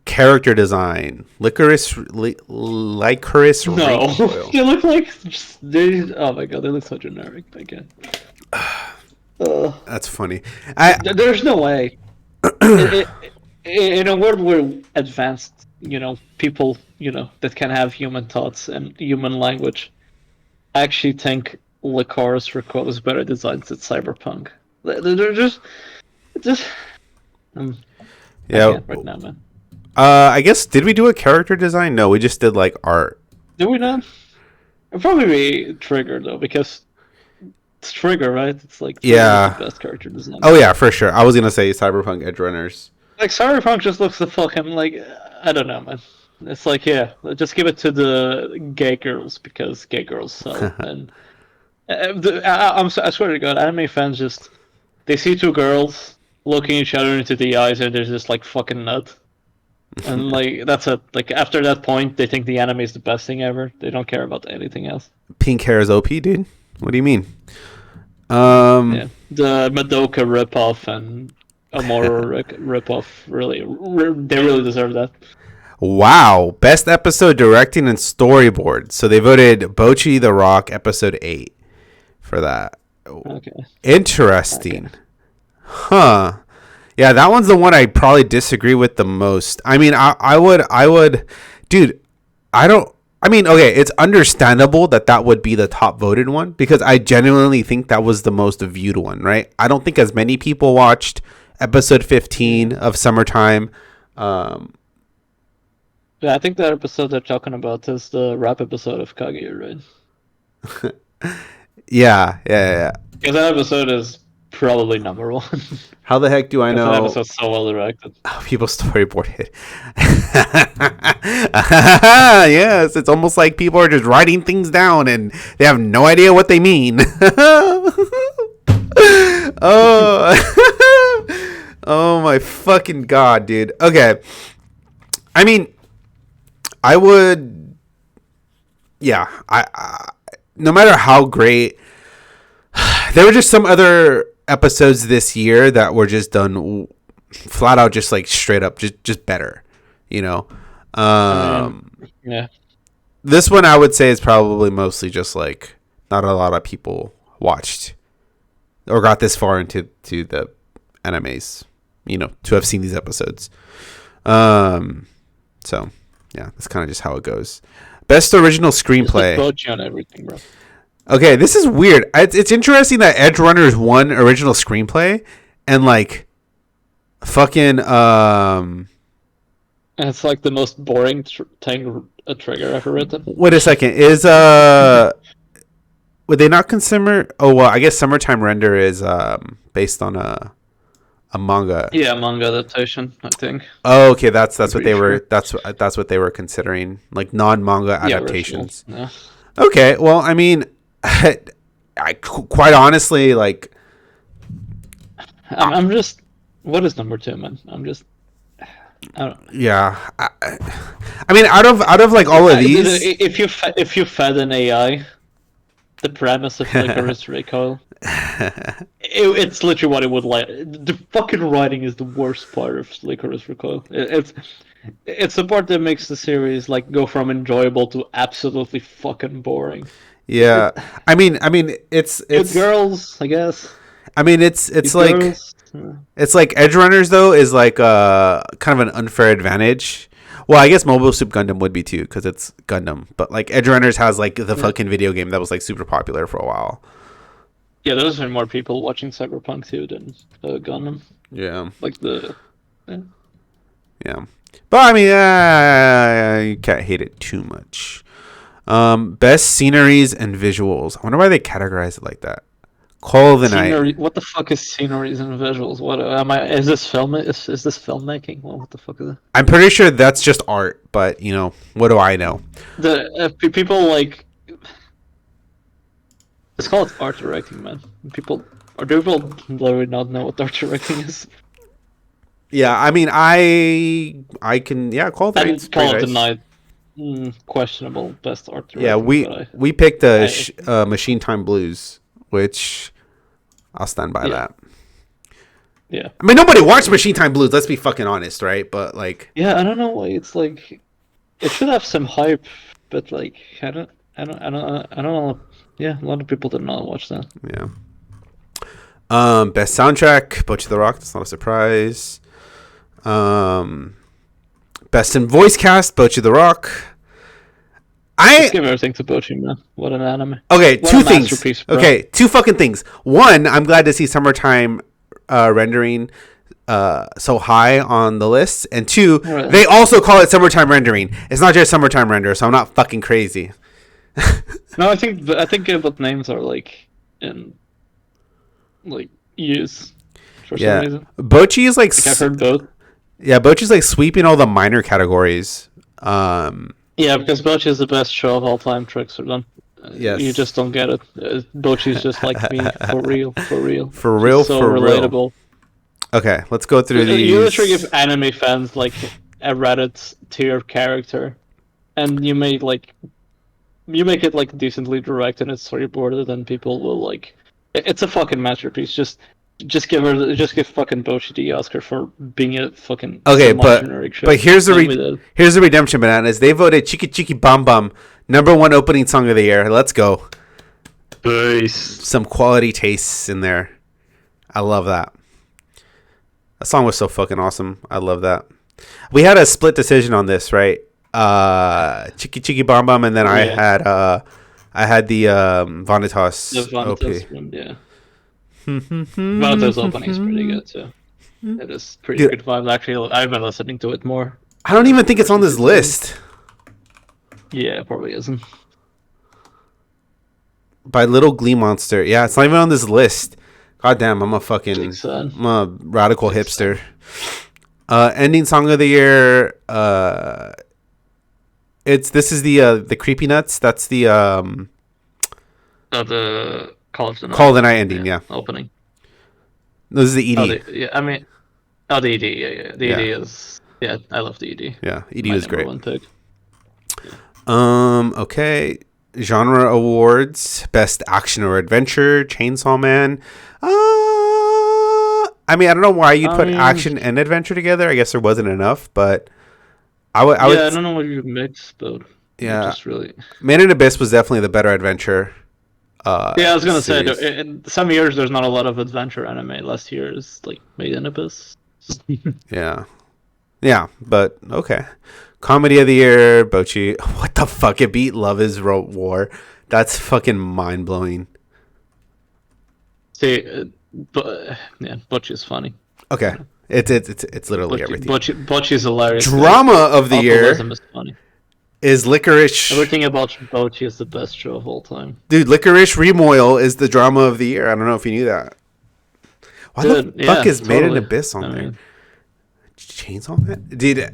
character design, licorice. No, they look like oh my god, they look so generic. Again, that's funny. There's no way. In a world where advanced, people, that can have human thoughts and human language, I actually think Licorice Recoil better designs than Cyberpunk. They're just. Yeah. Right now, man. I guess, did we do a character design? No, we just did like art. Did we not? It'd probably be Trigger though, because it's Trigger, right? It's like the best character design. Oh yeah, for sure. I was gonna say Cyberpunk Edge Runners. Like Cyberpunk just looks the fucking like I don't know, man. It's like just give it to the gay girls because gay girls sell. And I swear to God, anime fans just they see two girls looking each other into the eyes and they're just like fucking nut. And like that's it. Like after that point, they think the anime is the best thing ever. They don't care about anything else. Pink hair is OP, dude. What do you mean? The Madoka ripoff and Amora ripoff really, they really deserve that. Wow, best episode directing and storyboard. So they voted Bocchi the Rock episode 8 for that. Okay. Interesting. Okay. Huh. Yeah, that one's the one I probably disagree with the most. I mean, I would, dude, okay, it's understandable that would be the top voted one because I genuinely think that was the most viewed one, right? I don't think as many people watched episode 15 of Summertime. Yeah, I think that episode they're talking about is the rap episode of Kaguya, right? Yeah. Because that episode is probably number 1. How the heck do I know? That episode's so well directed. Oh, people storyboard it. Yes, it's almost like people are just writing things down and they have no idea what they mean. Oh my fucking god, dude. Okay. I mean, I would, I no matter how great, there were just some other episodes this year that were just done flat out, just like straight up, just better, Yeah. This one I would say is probably mostly just like not a lot of people watched or got this far into the animes, to have seen these episodes. So yeah, that's kind of just how it goes. Best original screenplay. On everything, bro. Okay, this is weird. It's interesting that Edge Runners won original screenplay and like fucking And it's like the most boring thing a Trigger ever written. Wait a second. Is would they not consider? Oh well, I guess Summertime Render is based on a manga. Yeah, manga adaptation, I think. Oh, okay, that's what they were. That's what they were considering, like non-manga adaptations. Yeah. Okay, well, I mean, I quite honestly, like, I'm just. What is number 2, man? I'm just. I don't know. Yeah, I mean, out of like all of these, if you fed an AI the premise of Licorice Recoil, it's literally what it would like. The fucking writing is the worst part of Licorice Recoil. It's the part that makes the series like go from enjoyable to absolutely fucking boring. Yeah, I mean, it's girls, I guess. I mean, it's like girls. It's like Edge Runners though is like kind of an unfair advantage. Well, I guess Mobile Suit Gundam would be too because it's Gundam, but like Edge Runners has like the fucking video game that was like super popular for a while. Yeah, there's been more people watching Cyberpunk too than Gundam. Yeah, like the. Yeah, but I mean, you can't hate it too much. Best sceneries and visuals. I wonder why they categorize it like that. Call of the Night. What the fuck is sceneries and visuals? What am I? Is this film? Is this filmmaking? What the fuck is it? I'm pretty sure that's just art, but what do I know? The people like It's called art directing, man. People literally not know what art directing is. Yeah, I mean, I can call And it Call of the nice. Night, questionable best art Yeah, directing, but we picked I Machine Time Blues, which I'll stand by that. Yeah. I mean, nobody watched Machine Time Blues. Let's be fucking honest, right? But like, yeah, I don't know why it's like it should have some hype, but like I don't know. Yeah, a lot of people did not watch that. yeah. Best soundtrack, Butch the Rock. That's not a surprise. Best in voice cast, Butch the Rock. Let's give everything to Bochi, man. What an anime. Okay, what two things. Bro. Okay, two fucking things. One, I'm glad to see Summertime rendering so high on the list. And two, they also call it Summertime rendering. It's not just Summertime render, so I'm not fucking crazy. No, I think both names are like in like use for some reason. Bochi is like I've heard both. Yeah, Bochi's like sweeping all the minor categories. Yeah, because Bochi is the best show of all time, Trickster. Yes. You just don't get it. Bochi's just like me, for real. So relatable. Real. Okay, let's go through these. You literally give anime fans like a Reddit tier character, and you make it like decently direct and it's storyboarded, and people will like. It's a fucking masterpiece. Just give fucking Bochi the Oscar for being a fucking generic show. But here's the redemption bananas. They voted Chiki Chiki Bam Bam #1 opening song of the year. Let's go. Nice. Some quality tastes in there. I love that. That song was so fucking awesome. I love that. We had a split decision on this, right? Chiki Chiki Bam Bam, and then I had the Vanitas OP. Yeah. Vanitas opening is pretty good too. It is pretty good vibes. Actually, I've been listening to it more. I don't even think it's on this list. Yeah, it probably isn't. By Little Glee Monster. Yeah, it's not even on this list. God damn, I'm a radical hipster. Ending song of the year. This is the Creepy Nuts. That's the the Call of the Night. Call of the Night ending, yeah. Opening. This is the ED. The ED, yeah. The ED is I love the ED. Yeah, ED was great. One pick. Okay. Genre awards: Best Action or Adventure, Chainsaw Man. I mean, I don't know why you'd put action and adventure together. I guess there wasn't enough, but I would. I don't know what you mixed, but just really. Man in Abyss was definitely the better adventure. I was gonna say, in some years there's not a lot of adventure anime. Last year is like Made in Abyss. yeah, but okay. Comedy of the year, Bochi. What the fuck? It beat Love Is War. That's fucking mind blowing. See, Bochi is funny. Okay, it's literally everything. Bochi is hilarious. Drama of the year is funny. Is Licorice. Everything about Bochi is the best show of all time. Dude, Licorice Remoil is the drama of the year. I don't know if you knew that. Why the fuck is Made in Abyss on there? Chainsaw Man? Dude,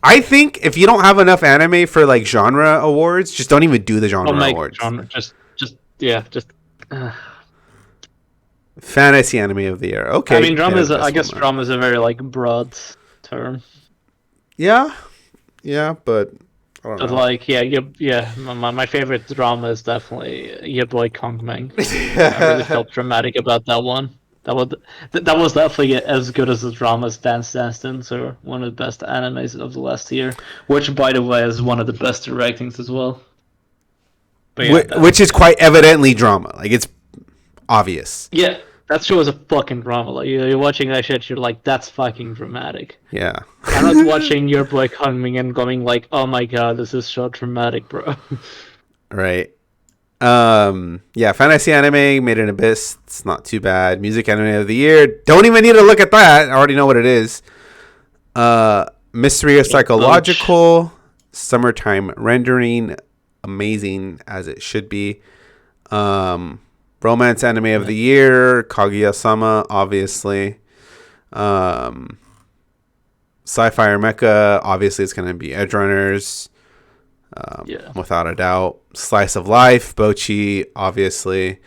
I think if you don't have enough anime for like genre awards, just don't even do the genre awards. Fantasy anime of the year. Okay. I mean, drama is drama is a very like broad term. Yeah, but I don't know. But like, my favorite drama is definitely Your Boy Kong Meng. I really felt dramatic about that one. That was definitely as good as the drama as Dance Dance, or one of the best animes of the last year. Which, by the way, is one of the best directings as well. But which is quite evidently drama. Like, it's obvious. Yeah, that show is a fucking drama. Like, you're watching that shit, you're like, that's fucking dramatic. Yeah. I'm not watching Your Boy Kong Meng and going like, oh my god, this is so dramatic, bro. Right. Fantasy anime, Made in Abyss. It's not too bad. Music anime of the year. Don't even need to look at that. I already know what it is. Mystery or psychological. Summertime rendering. Amazing as it should be. Romance anime of the year. Kaguya-sama, obviously. Sci-fi or mecha. Obviously, it's going to be Edge Runners. Without a doubt. Slice of Life, Bochi, obviously.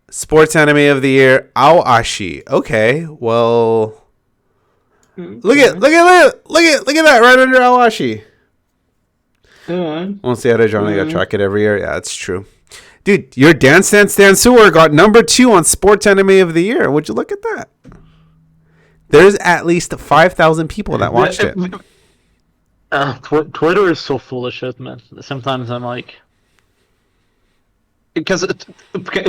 Sports anime of the year, Aoashi. Okay, well, look at that right under Aoashi. Won't see how to Johnny got track it every year. Yeah, that's true. Dude, your Dance Dance Dancer got number 2 on Sports Anime of the Year. Would you look at that? There's at least 5,000 people that watched it. Twitter is so full of shit, man. Sometimes I'm like, because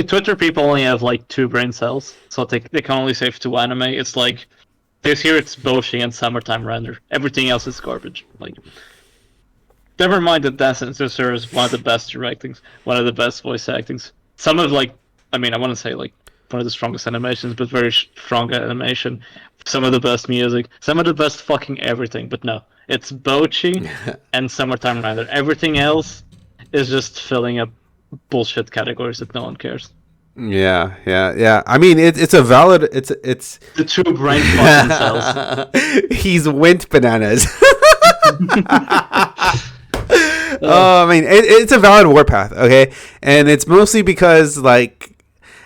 Twitter people only have like 2 brain cells, so they can only save 2 anime. It's like this year it's Boshi and Summertime Render. Everything else is garbage. Like, never mind that Dance Dance Dancer is one of the best directings, one of the best voice actings. Some of like, I mean, I want to say like one of the strongest animations, but very strong animation. Some of the best music, some of the best fucking everything. But no, it's Bochi and Summertime Render. Everything else is just filling up bullshit categories that no one cares. Yeah. I mean, it's a valid. It's the 2 brain fucking cells. He's went bananas. I mean, it's a valid warpath, okay, and it's mostly because like.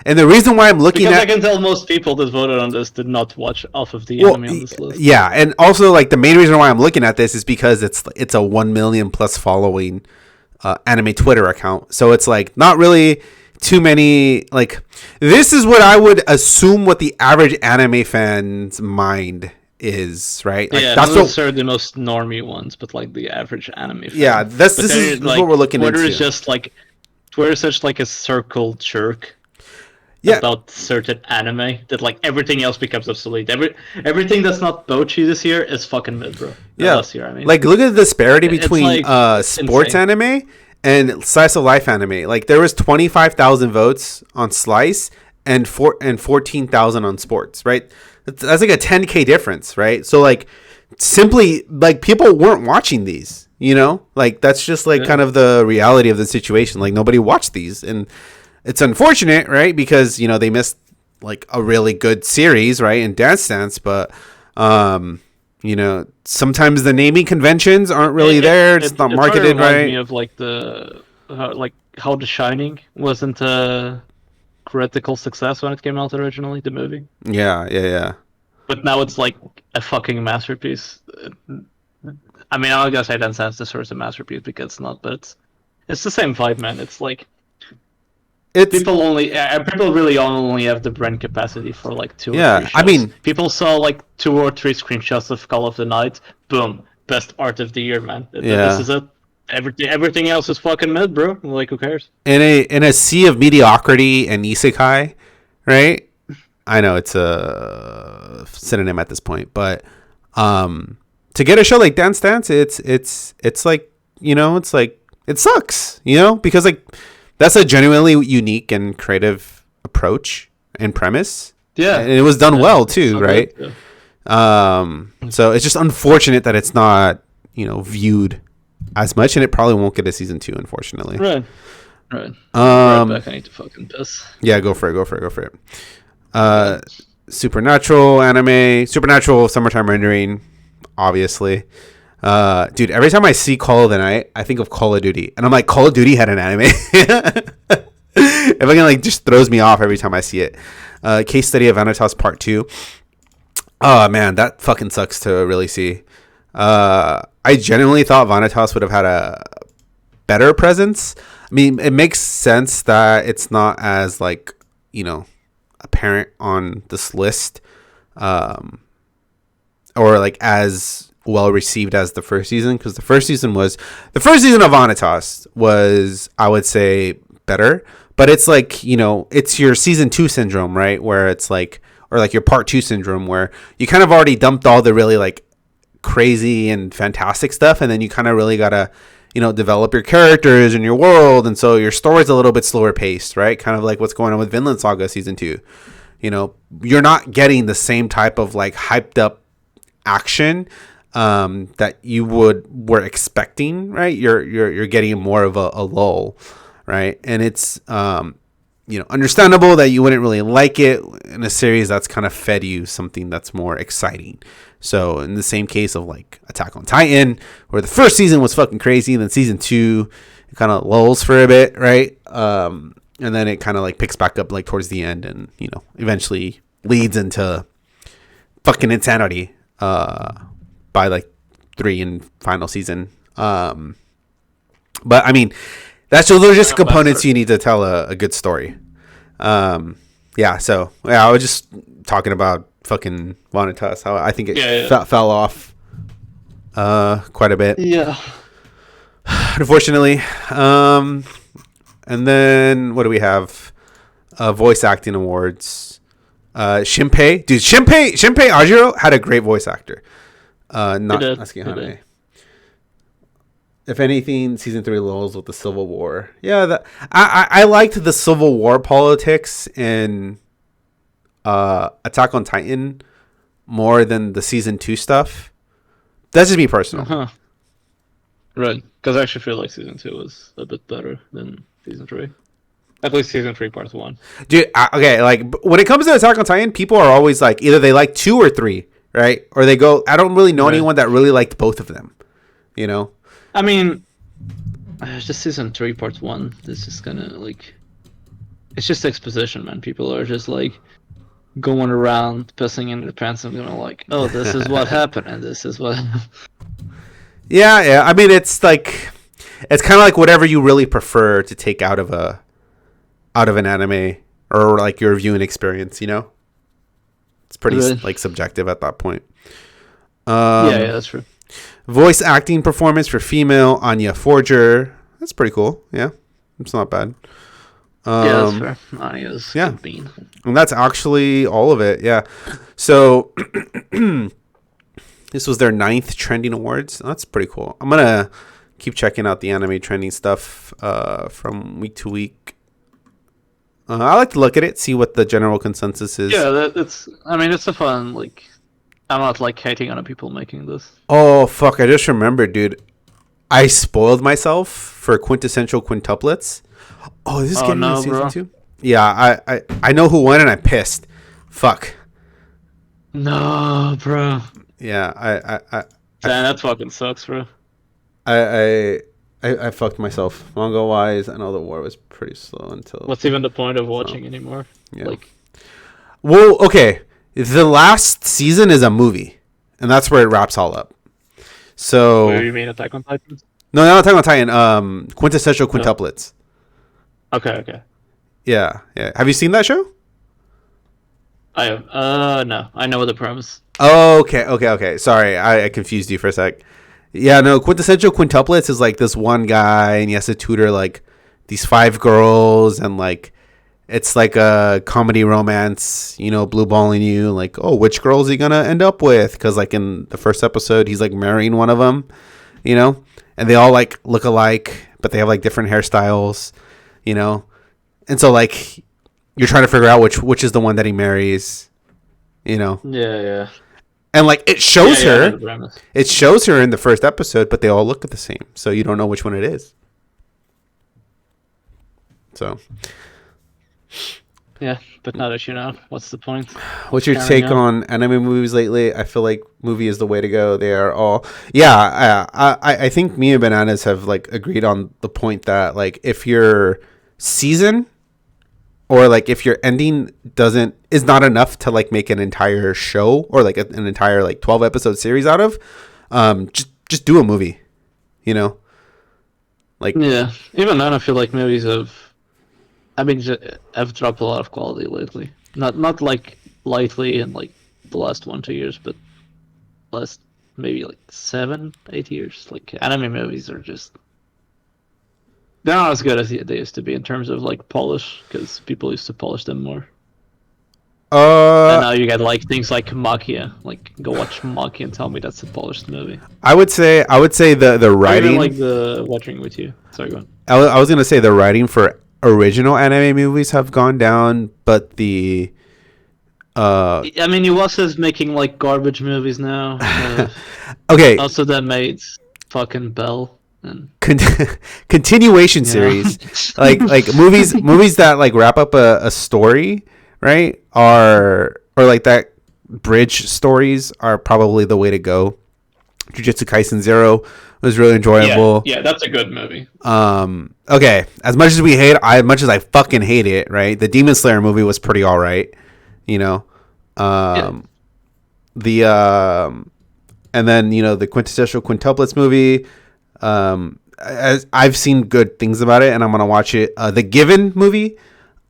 And the reason why I'm looking I can tell most people that voted on this did not watch off of the anime on this list. Yeah, and also like the main reason why I'm looking at this is because it's a 1 million plus following anime Twitter account. So it's like not really too many. Like, this is what I would assume what the average anime fan's mind is, right? Like, yeah, that's not necessarily the most normie ones, but like the average anime fan. Yeah, this is like, what we're looking Twitter into. Is just like Twitter is such like a circle jerk. Yeah. About certain anime that like everything else becomes obsolete. Everything that's not Bochi this year is fucking mid, bro. Yeah. Last year, I mean. Like, look at the disparity between like, sports insane. anime and slice of life anime. Like, there was 25,000 votes on slice and 14,000 on sports, right? That's like a 10K difference, right? So like, simply like people weren't watching these, you know? Like, that's just like kind of the reality of the situation. Like, nobody watched these, and it's unfortunate, right? Because, you know, they missed like a really good series, right? In Dance Dance, but you know, sometimes the naming conventions aren't really there. It's not marketed right. Me of like how The Shining wasn't a critical success when it came out originally, the movie. Yeah. But now it's like a fucking masterpiece. I mean, I'm not gonna say Dance Dance deserves a masterpiece because it's not, but it's the same vibe, man. It's like. People really only have the brain capacity for like 2 or 3 shows. I mean, people saw like 2 or 3 screenshots of Call of the Night. Boom, best art of the year, man. This is it. Everything else is fucking mid, bro. Like, who cares? In a sea of mediocrity and isekai, right? I know it's a synonym at this point, but to get a show like Dance Dance, it's like, you know, it's like it sucks, you know, because like. That's a genuinely unique and creative approach and premise. Yeah. And it was done well too, right? So it's just unfortunate that it's not, you know, viewed as much, and it probably won't get a season 2, unfortunately. Right. Right back, I need to fucking piss. Yeah, go for it. Supernatural Summertime Rendering, obviously. Dude, every time I see Call of the Night, I think of Call of Duty, and I'm like, Call of Duty had an anime. It fucking like just throws me off every time I see it. Case Study of Vanitas Part 2. Oh man, that fucking sucks to really see. I genuinely thought Vanitas would have had a better presence. I mean, it makes sense that it's not as like, you know, apparent on this list, or like as well received as the first season, because the first season of Vanitas was, I would say, better, but it's like, you know, it's your season 2 syndrome, right? Where it's like, or like your part 2 syndrome, where you kind of already dumped all the really like crazy and fantastic stuff, and then you kind of really gotta, you know, develop your characters and your world, and so your story's a little bit slower paced, right? Kind of like what's going on with Vinland Saga season 2. You know, you're not getting the same type of like hyped up action that you were expecting, right? You're getting more of a lull, right? And it's understandable that you wouldn't really like it in a series that's kind of fed you something that's more exciting. So in the same case of like Attack on Titan, where the first season was fucking crazy, and then season 2 it kind of lulls for a bit, right? And then it kind of like picks back up like towards the end, and eventually leads into fucking insanity by like 3 and final season. But I mean, those are just components you need to tell a good story. So I was just talking about fucking Vanitas, how I think it fell off quite a bit. Yeah. Unfortunately. And then what do we have? Voice acting awards. Shinpei Ajiro had a great voice actor. Not Asakihane. If anything, season 3 lulls with the Civil War. Yeah, I liked the Civil War politics in Attack on Titan more than the season 2 stuff. That's just me personal. Uh-huh. Right, because I actually feel like season 2 was a bit better than season 3. At least season 3 part 1. Dude, okay, like when it comes to Attack on Titan, people are always like either they like 2 or 3, right? Or they go. I don't really know anyone that really liked both of them. I mean, just season 3 part 1. This is kind of like, it's just exposition, man. People are just like going around pissing in their pants and going like, oh, this is what happened, and this is what. Yeah. I mean, it's like, it's kind of like whatever you really prefer to take out of an anime or like your viewing experience. It's pretty like subjective at that point. Yeah, that's true. Voice acting performance for female Anya Forger. That's pretty cool. Yeah, it's not bad. That's fair. Anya's good bean. And that's actually all of it. Yeah. So this was their 9th trending awards. That's pretty cool. I'm gonna keep checking out the anime trending stuff from week to week. I like to look at it, see what the general consensus is. Yeah, it's a fun, like, I'm not like hating on people making this. Oh fuck! I just remembered, dude. I spoiled myself for quintessential quintuplets. Oh, this is getting into season 2. Yeah, I know who won and I'm pissed. Fuck. No, bro. Yeah, Damn, that fucking sucks, bro. I fucked myself. Manga wise, I know the war was pretty slow until. What's even the point of watching anymore? Yeah. Well, okay. The last season is a movie, and that's where it wraps all up. So. What do you mean, Attack on Titan? No, not Attack on Titan. Quintessential quintuplets. No. Okay. Yeah. Have you seen that show? I have. No. I know the premise. Oh, okay. Sorry, I confused you for a sec. Yeah, no. Quintessential quintuplets is like this one guy, and he has to tutor like these 5 girls, and like. It's like a comedy romance, blue balling you. Like, oh, which girl is he going to end up with? Because, like, in the first episode, he's, like, marrying one of them, And they all, like, look alike, but they have, like, different hairstyles, And so, like, you're trying to figure out which is the one that he marries, Yeah. And, like, it shows her. It shows her in the first episode, but they all look the same. So you don't know which one it is. So... Yeah, but now that you know, what's the point? What's your take on anime movies lately? I feel like movie is the way to go. They are all... Yeah, I think me and Bananas have, like, agreed on the point that, like, if your season or, like, if your ending is not enough to, like, make an entire show or, like, an entire, like, 12-episode series out of, just do a movie, Like... Yeah, even then I feel like movies I've dropped a lot of quality lately. Not like lightly in like the last 1-2 years, but last maybe like 7-8 years. Like anime movies are just they're not as good as they used to be in terms of like polish, because people used to polish them more. And now you get like things like Machia. Like go watch Machia and tell me that's a polished movie. I would say the writing, like the Watching with You. Sorry, go on. I was gonna say the writing for original anime movies have gone down, but the Yuasa's making like garbage movies now. Okay. Also, that made fucking Bell. And continuation series, like movies that like wrap up a story, right? Or like that bridge stories are probably the way to go. Jujutsu Kaisen 0 was really enjoyable. Yeah, that's a good movie. Okay, as much as I fucking hate it, right? The Demon Slayer movie was pretty all right, you know. And then, you know, the quintessential quintuplets movie, as I've seen good things about it, and I'm gonna watch it. The Given movie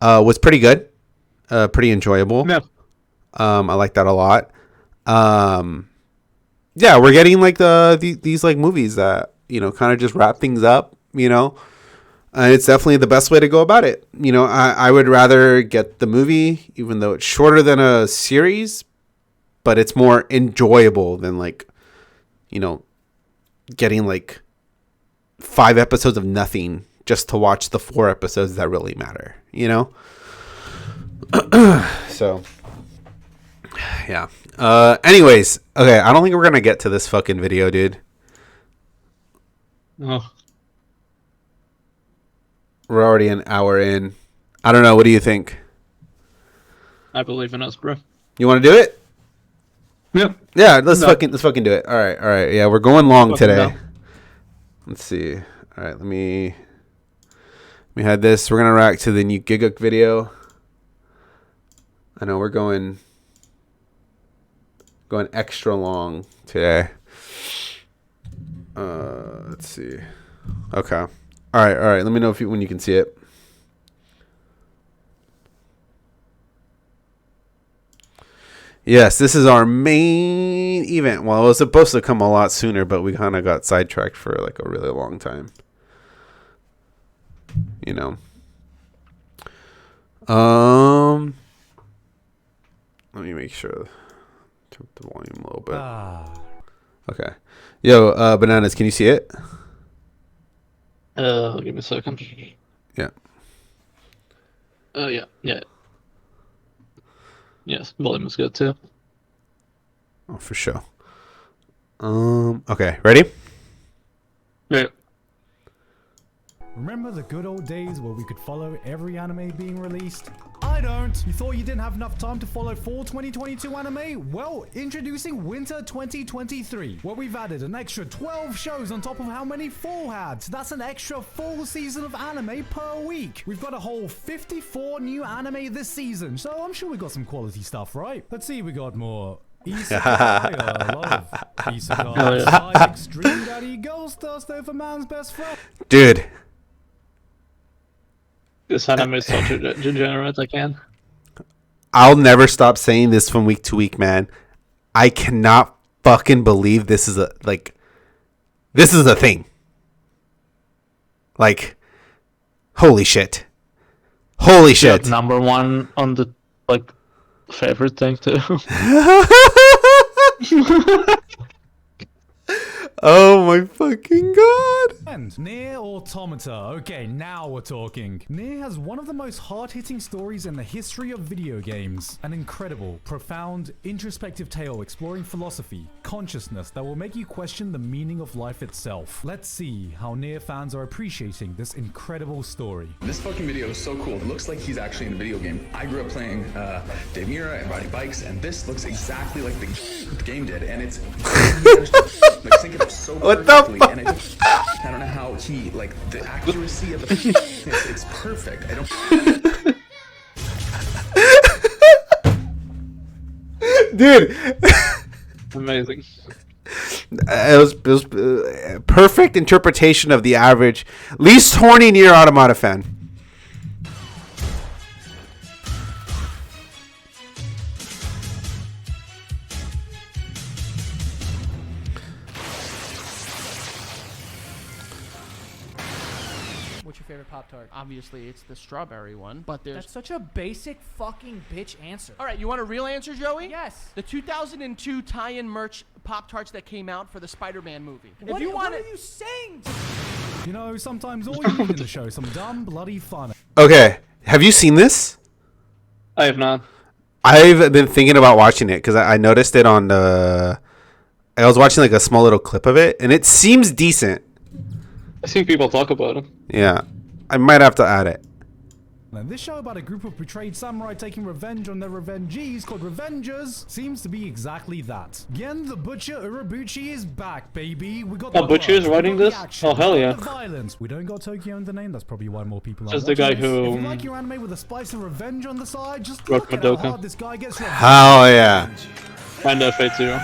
was pretty good, pretty enjoyable. Yeah. I like that a lot. Yeah, we're getting like these like movies that, you know, kind of just wrap things up, you know. And it's definitely the best way to go about it. You know, I would rather get the movie, even though it's shorter than a series, but it's more enjoyable than like, you know, getting like 5 episodes of nothing just to watch the 4 episodes that really matter, you know? So, yeah. Anyways, okay, I don't think we're going to get to this fucking video, dude. Oh. We're already an hour in. I don't know. What do you think? I believe in us, bro. You want to do it? Yep. Yeah, let's fucking do it. All right. Yeah, we're going long today. No. Let's see. All right, let me have this. We're gonna react to the new GIGGUKS video. I know we're going extra long today. Let's see. Okay. All right. Let me know when you can see it. Yes, this is our main event. Well, it was supposed to come a lot sooner, but we kind of got sidetracked for like a really long time. You know. Let me make sure. Turn up the volume a little bit. Okay. Yo, Bananas, can you see it? Give me a second. Yeah. Yeah. Yes, volume is good too. Oh, for sure. Okay, ready? Yeah. Remember the good old days where we could follow every anime being released? I don't! You thought you didn't have enough time to follow fall 2022 anime? Well, introducing Winter 2023, where we've added an extra 12 shows on top of how many fall had. So that's an extra full season of anime per week. We've got a whole 54 new anime this season, so I'm sure we got some quality stuff, right? Let's see, we got more Isekai, a lot of Isekai, Extreme Daddy, Girls Thirst Over Man's Best Friend. Dude. This anime is so degenerate, I can. I'll never stop saying this from week to week, man. I cannot fucking believe this is a thing. Like, holy shit. Holy shit. Number one on the, like, favorite thing, too. Oh my fucking god. And Nier Automata. Okay, now we're talking. Nier has one of the most hard-hitting stories in the history of video games. An incredible, profound, introspective tale exploring philosophy, consciousness that will make you question the meaning of life itself. Let's see how Nier fans are appreciating this incredible story. This fucking video is so cool. It looks like he's actually in a video game. I grew up playing Dave Mira and riding bikes, and this looks exactly like the game did, and it's like sync it up so what perfectly, the fuck? and I don't know how he, like, the accuracy of the it's perfect. I don't Dude. Amazing. It was perfect interpretation of the average least horny Nier Automata fan. What's your favorite Pop-Tart? Obviously, it's the strawberry one, but there's... That's such a basic fucking bitch answer. All right, you want a real answer, Joey? Yes. The 2002 tie-in merch Pop-Tarts that came out for the Spider-Man movie. What are you saying? You know, sometimes all you need in the show is some dumb, bloody fun. Okay, have you seen this? I have not. I've been thinking about watching it because I noticed it on I was watching like a small little clip of it, and it seems decent. I see people talk about it. Yeah, I might have to add it. Now, this show about a group of betrayed samurai taking revenge on their revengees called Revengers seems to be exactly that. Gen the Butcher Urabuchi is back, baby. We got the Butcher is writing this? Oh, hell yeah. The violence. We don't got Tokyo in the name. That's probably why more people are Just the guy watching this. who If you like your anime with a spice of revenge on the side, just wrote look at how Madoka. hard this guy gets revenge. Hell yeah. And Fate Zero.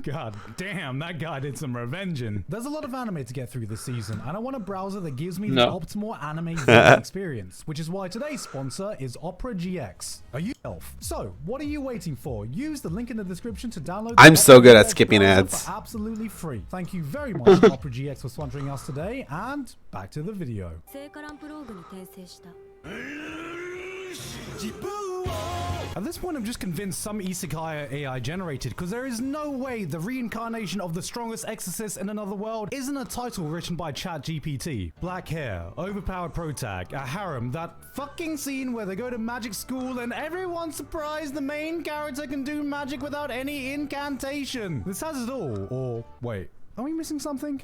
God damn, that guy did some revenging. There's a lot of anime to get through this season, and I want a browser that gives me the optimal anime viewing experience, which is why today's sponsor is Opera GX. Are you elf? So, what are you waiting for? Use the link in the description to download. I'm so good at GX skipping browser ads. for absolutely free. Thank you very much to Opera GX for sponsoring us today, and back to the video. At this point, I'm just convinced some isekai are AI generated, because there is no way the reincarnation of the strongest exorcist in another world isn't a title written by ChatGPT. Black hair, overpowered protag, a harem, that fucking scene where they go to magic school and everyone's surprised the main character can do magic without any incantation. This has it all. Or, wait, are we missing something?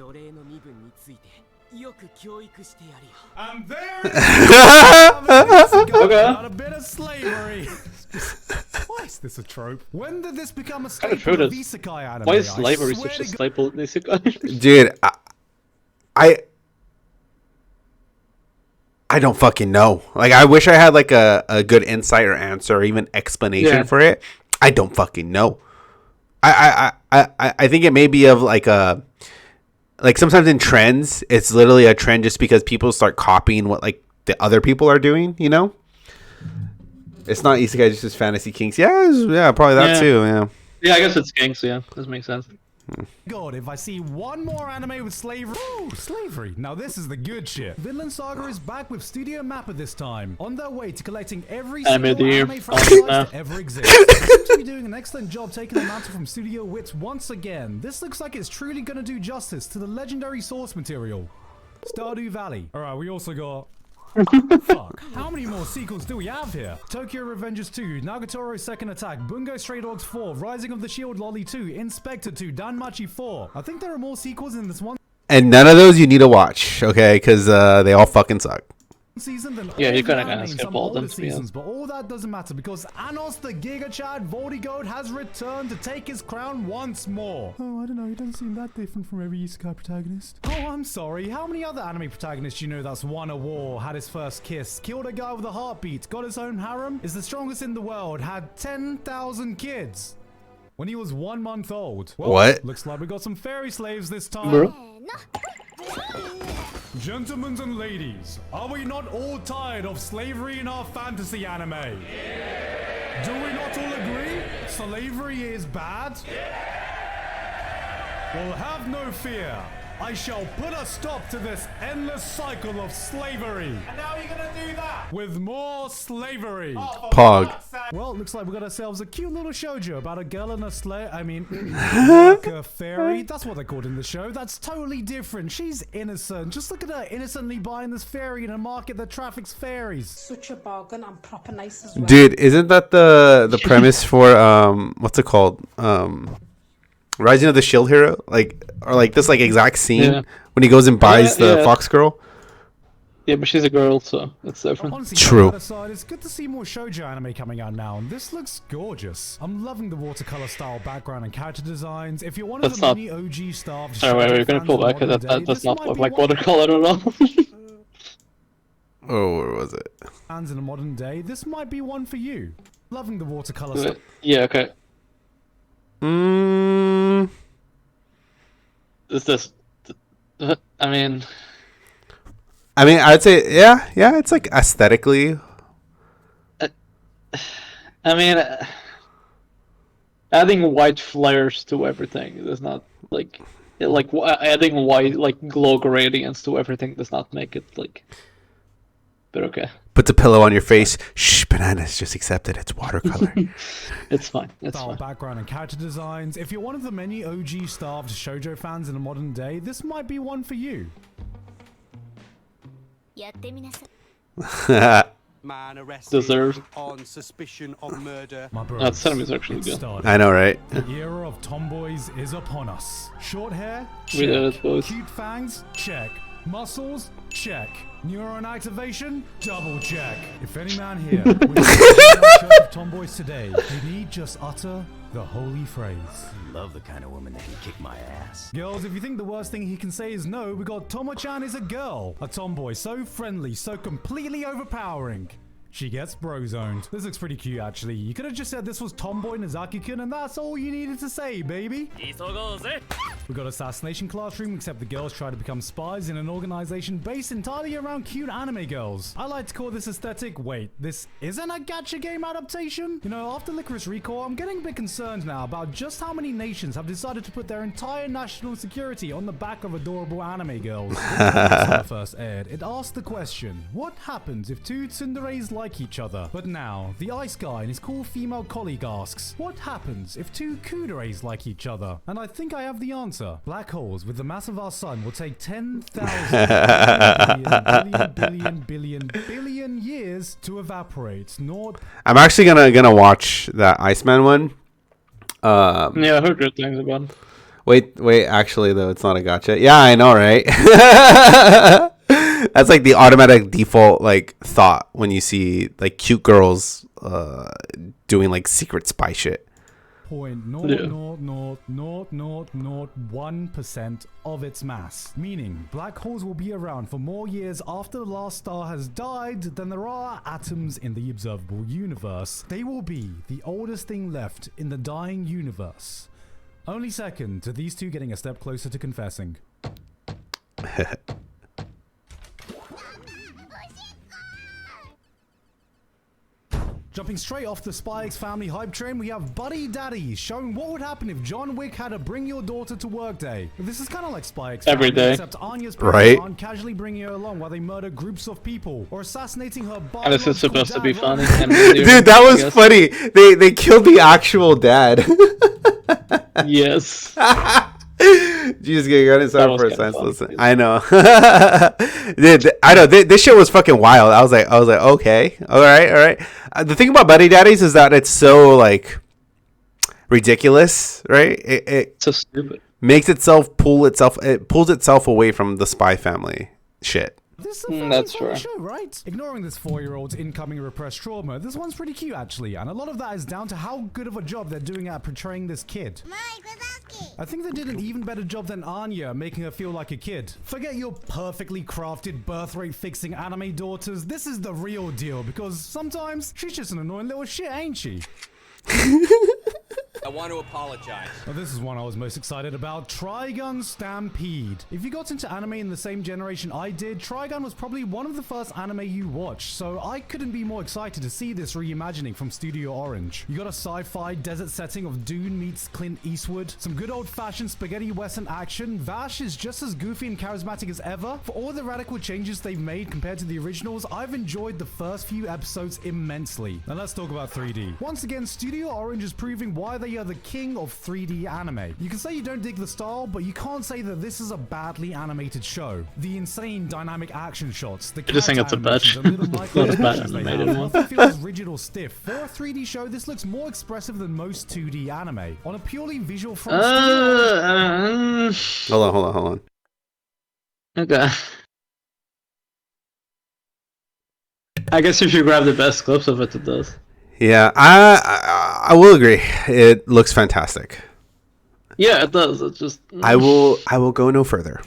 And there not a bit of slavery. Why is this a trope? When did this become a staple of isekai anime? Why is slavery such a staple in isekai? Dude, I don't fucking know. Like, I wish I had like a good insight or answer or even explanation for it. I don't fucking know. I think it may be of like a, like sometimes in trends, it's literally a trend just because people start copying what like the other people are doing, you know? It's not isekai, it's just fantasy kinks. Yeah, probably that too, yeah. Yeah, I guess it's kinks, yeah. This makes sense. God, if I see one more anime with slavery. Ooh, slavery. Now this is the good shit. Vinland Saga is back with Studio Mappa this time, on their way to collecting every single anime franchise to ever exist. They seem to be doing an excellent job taking the mantle from Studio Wits once again. This looks like it's truly gonna do justice to the legendary source material. Stardew Valley. Alright, we also got... Fuck. How many more sequels do we have here? Tokyo Revengers 2, Nagatoro's Second Attack, Bungo Stray Dogs 4, Rising of the Shield Lolly 2, Inspector 2, Danmachi 4. I think there are more sequels in this one And none of those you need to watch, okay? Because they all fucking suck. season than Yeah, you kind of gotta skip all them seasons, but all that doesn't matter because Anos the GIGGUKS Voldigoat has returned to take his crown once more. Oh, I don't know, he doesn't seem that different from every isekai protagonist. Oh, I'm sorry, how many other anime protagonists do you know that's won a war, had his first kiss, killed a guy with a heartbeat, got his own harem, is the strongest in the world, had 10,000 kids when he was 1 month old? Well, what? Looks like we got some fairy slaves this time. Bro. Gentlemen and ladies, are we not all tired of slavery in our fantasy anime? Yeah. Do we not all agree? Slavery is bad? Yeah. Well, have no fear. I shall put a stop to this endless cycle of slavery. And now you're gonna do that? With more slavery. Oh, Pog. Well, looks like we got ourselves a cute little shoujo about a girl and a a fairy. That's what they're called in the show. That's totally different. She's innocent. Just look at her innocently buying this fairy in a market that traffics fairies. Such a bargain. I'm proper nice as well. Dude, isn't that the premise for what's it called? Rising of the Shield Hero? Like, or like this like exact scene when he goes and buys the fox girl? Yeah, but she's a girl, so it's different. Honestly, true. Aside, it's good to see more shoujo anime coming out now, and this looks gorgeous. I'm loving the watercolor style background and character designs. If you're one of the many OG staff, wait, we're gonna pull back. That does not look like watercolor at all. Oh, where was it? Fans in a modern day, this might be one for you. Loving the watercolor style. Yeah, okay. Is this? I mean, I'd say yeah. It's like aesthetically. I mean, adding white flares to everything does not like adding white like glow gradients to everything does not make it like. But okay. Put the pillow on your face. Shh, bananas. Just accept it. It's watercolor. It's fine. It's fine. Background and character designs. If you're one of the many OG starved shoujo fans in a modern day, this might be one for you. man arrested Deserved. on suspicion of murder. My bros, That cinema's actually it good. started. I know, right? The era of tomboys is upon us. Short hair? We did Check. it, boys. Cute fangs? Check. Muscles? Check. Neuron activation? Double check. If any man here wishes to join the church of tomboys today, you need just utter the holy phrase. Love the kind of woman that can kick my ass. Girls, if you think the worst thing he can say is no, we got Tomo-chan is a girl. A tomboy so friendly, so completely overpowering. She gets bro-zoned. This looks pretty cute, actually. You could have just said this was Tomboy Nozaki-kun, and that's all you needed to say, baby. We got Assassination Classroom, except the girls try to become spies in an organization based entirely around cute anime girls. I like to call this aesthetic, wait, this isn't a gacha game adaptation? You know, after Licorice Recall, I'm getting a bit concerned now about just how many nations have decided to put their entire national security on the back of adorable anime girls. When it first aired, it asked the question, what happens if two tsunderes like each other? But now, the Ice Guy and his cool female colleague asks, what happens if two kuderes like each other? And I think I have the answer. Black holes with the mass of our sun will take 10,000 billion years to evaporate. I'm actually gonna watch that Iceman one. Yeah, I heard good things about it. Wait, actually though, it's not a gotcha. Yeah, I know, right? That's like the automatic default like thought when you see like cute girls doing like secret spy shit. 0.0000001% of its mass, meaning black holes will be around for more years after the last star has died than there are atoms in the observable universe. They will be the oldest thing left in the dying universe. Only second to these two getting a step closer to confessing. Jumping straight off the Spy X Family hype train, we have Buddy Daddy showing what would happen if John Wick had a bring your daughter to work day. This is kind of like Spy X Every Family, day. except Anya's parents aren't casually bringing her along while they murder groups of people or assassinating her And this is supposed to be funny. Dude, that was funny. They killed the actual dad. Yes. Jesus, get got inside for a science lesson. I know. Dude, I know. This shit was fucking wild. I was like, okay, all right. The thing about Buddy Daddies is that it's so like ridiculous, right? It so stupid. Makes itself it pulls itself away from the Spy Family shit. This is a that's funny true. show, right? Ignoring this 4-year-old's incoming repressed trauma, this one's pretty cute actually, and a lot of that is down to how good of a job they're doing at portraying this kid. I think they did an even better job than Anya, making her feel like a kid. Forget your perfectly crafted birth rate fixing anime daughters, this is the real deal, because sometimes she's just an annoying little shit, ain't she? I want to apologize. Now, this is one I was most excited about, Trigun Stampede. If you got into anime in the same generation I did, Trigun was probably one of the first anime you watched, so I couldn't be more excited to see this reimagining from Studio Orange. You got a sci-fi desert setting of Dune meets Clint Eastwood, some good old-fashioned spaghetti western action. Vash is just as goofy and charismatic as ever. For all the radical changes they've made compared to the originals, I've enjoyed the first few episodes immensely. Now let's talk about 3D. Once again, Studio Orange is proving why they are the king of 3D anime. You can say you don't dig the style, but you can't say that this is a badly animated show. The insane dynamic action shots, the I just think it's a bitch. It's not a bad animated one. Nothing feels rigid or stiff. For a 3D show, this looks more expressive than most 2D anime. On a purely visual front, Hold on. Okay. I guess if you grab the best clips of it, it does. Yeah, I will agree. It looks fantastic. Yeah, it does. It's just I will go no further.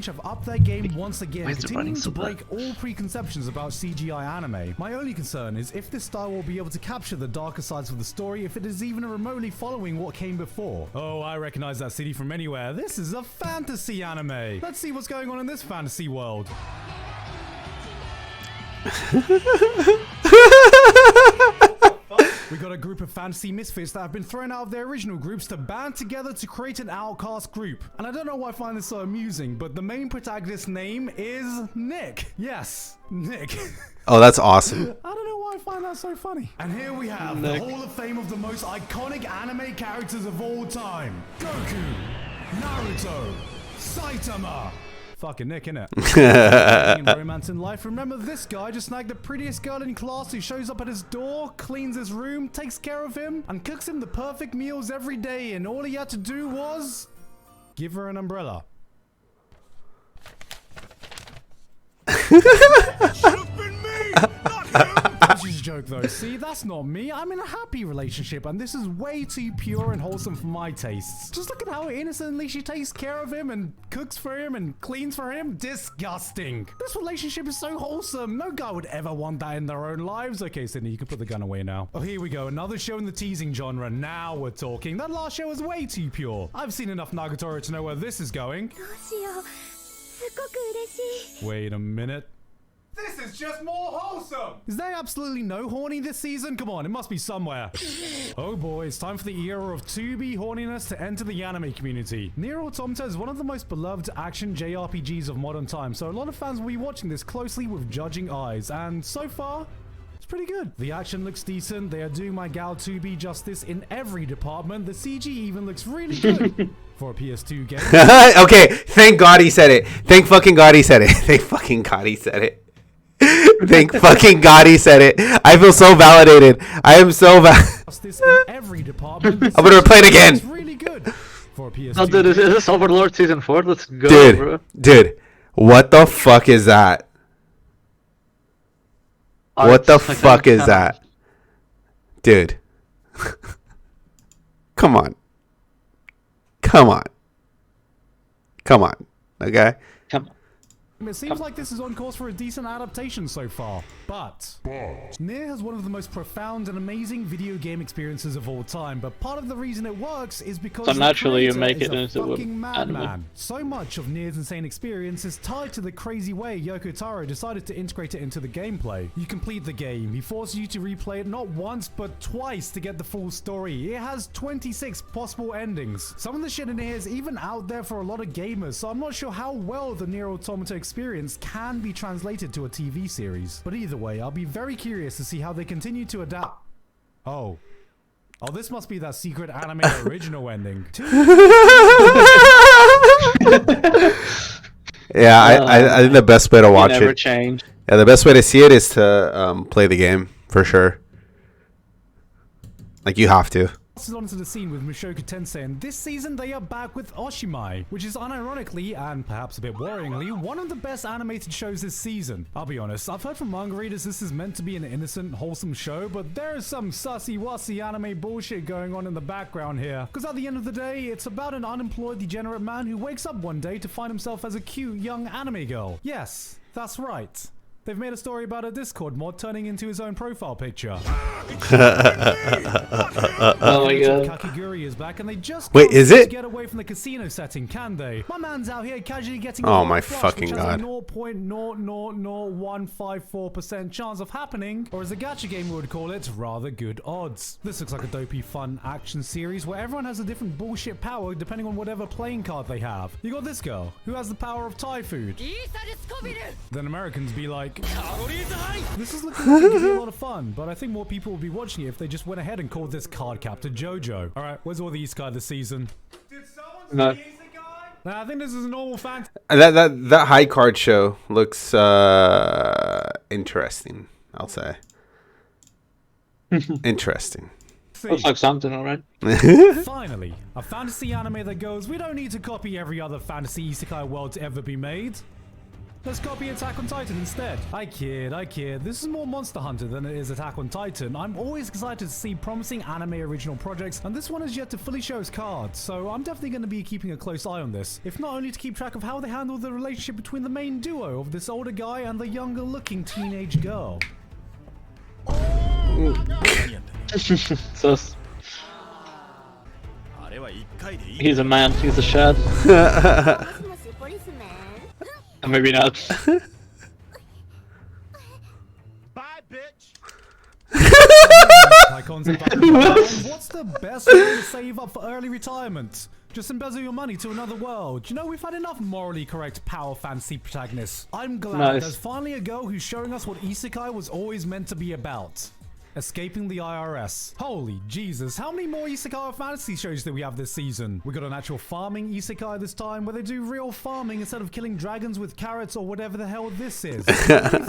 have upped their game once again, Why is it continuing running so to break all preconceptions about CGI anime. My only concern is if this style will be able to capture the darker sides of the story, if it is even remotely following what came before. Oh, I recognize that city from anywhere. This is a fantasy anime. Let's see what's going on in this fantasy world. We got a group of fantasy misfits that have been thrown out of their original groups to band together to create an outcast group. And I don't know why I find this so amusing, but the main protagonist's name is Nick. Yes, Nick. Oh, that's awesome. I don't know why I find that so funny. And here we have the Hall of Fame of the most iconic anime characters of all time. Goku, Naruto, Saitama. fucking Nick, innit? In romance in life, remember this guy just snagged the prettiest girl in class who shows up at his door, cleans his room, takes care of him, and cooks him the perfect meals every day, and all he had to do was give her an umbrella. That's just a joke though. See, that's not me. I'm in a happy relationship and this is way too pure and wholesome for my tastes. Just look at how innocently she takes care of him and cooks for him and cleans for him. Disgusting. This relationship is so wholesome. No guy would ever want that in their own lives. Okay, Sydney, you can put the gun away now. Oh, here we go. Another show in the teasing genre. Now we're talking. That last show was way too pure. I've seen enough Nagatoro to know where this is going. Wait a minute. This is just more wholesome! Is there absolutely no horny this season? Come on, it must be somewhere. Oh boy, it's time for the era of 2B horniness to enter the anime community. Nier Automata is one of the most beloved action JRPGs of modern times, so a lot of fans will be watching this closely with judging eyes, and so far, it's pretty good. The action looks decent, they are doing my gal 2B justice in every department, the CG even looks really good. For a PS2 game. Okay, thank God he said it. Thank fucking God he said it. Thank fucking God he said it. Thank fucking God he said it. I feel so validated. I am so validated. I'm gonna replay it again. Really good. For a PS2 oh, dude, is this Overlord Season 4? Let's go, dude, bro. Dude, what the fuck is that? What the fuck is that? Dude. Come on. Come on. Come on. Okay? Come on. It seems like this is on course for a decent adaptation so far, but Nier has one of the most profound and amazing video game experiences of all time, but part of the reason it works is because so naturally you make it into a fucking madman. So much of Nier's insane experience is tied to the crazy way Yoko Taro decided to integrate it into the gameplay. You complete the game, he forces you to replay it not once but twice to get the full story. It has 26 possible endings. Some of the shit in here is even out there for a lot of gamers, so I'm not sure how well the Nier Automata experience can be translated to a TV series. But either way, I'll be very curious to see how they continue to adapt. Oh, this must be that secret anime original ending. Yeah, I think the best way to watch it. Never change. Yeah, the best way to see it is to play the game for sure. Like you have to. Onto the scene with Mushoku Tensei, and this season they are back with Oshimai, which is unironically, and perhaps a bit worryingly, one of the best animated shows this season. I'll be honest, I've heard from manga readers this is meant to be an innocent, wholesome show, but there is some sussy-wussy anime bullshit going on in the background here. Because at the end of the day, it's about an unemployed degenerate man who wakes up one day to find himself as a cute young anime girl. Yes, that's right. They've made a story about a Discord mod turning into his own profile picture. Oh my god. Kakiguri is back and they just wait, is it? Get away from the casino setting, can they? My man's out here casually getting oh my fucking god. 0.0000154% chance of happening, or as a gacha gamer would call it, rather good odds. This looks like a dopey fun action series where everyone has a different bullshit power depending on whatever playing card they have. You got this girl who has the power of Thai food. Then Americans be like, this is looking like it could be a lot of fun, but I think more people will be watching it if they just went ahead and called this card captor JoJo. Alright, where's all the Isekai this season? Did someone no. see Isekai? Nah, I think this is a normal fan. That high card show looks interesting, I'll say. Interesting. Looks like something, alright. Finally, a fantasy anime that goes, we don't need to copy every other fantasy isekai world to ever be made. Let's copy Attack on Titan instead. I kid. This is more Monster Hunter than it is Attack on Titan. I'm always excited to see promising anime original projects, and this one has yet to fully show its cards, so I'm definitely going to be keeping a close eye on this, if not only to keep track of how they handle the relationship between the main duo of this older guy and the younger looking teenage girl. So, he's a man, he's a shad. Maybe not. Bye, bitch. What's the best way to save up for early retirement? Just embezzle your money to another world. You know, we've had enough morally correct power fantasy protagonists. I'm glad there's finally a girl who's showing us what isekai was always meant to be about. Escaping the IRS. Holy Jesus, how many more isekai fantasy shows do we have this season? We got an actual farming isekai this time, where they do real farming instead of killing dragons with carrots or whatever the hell this is.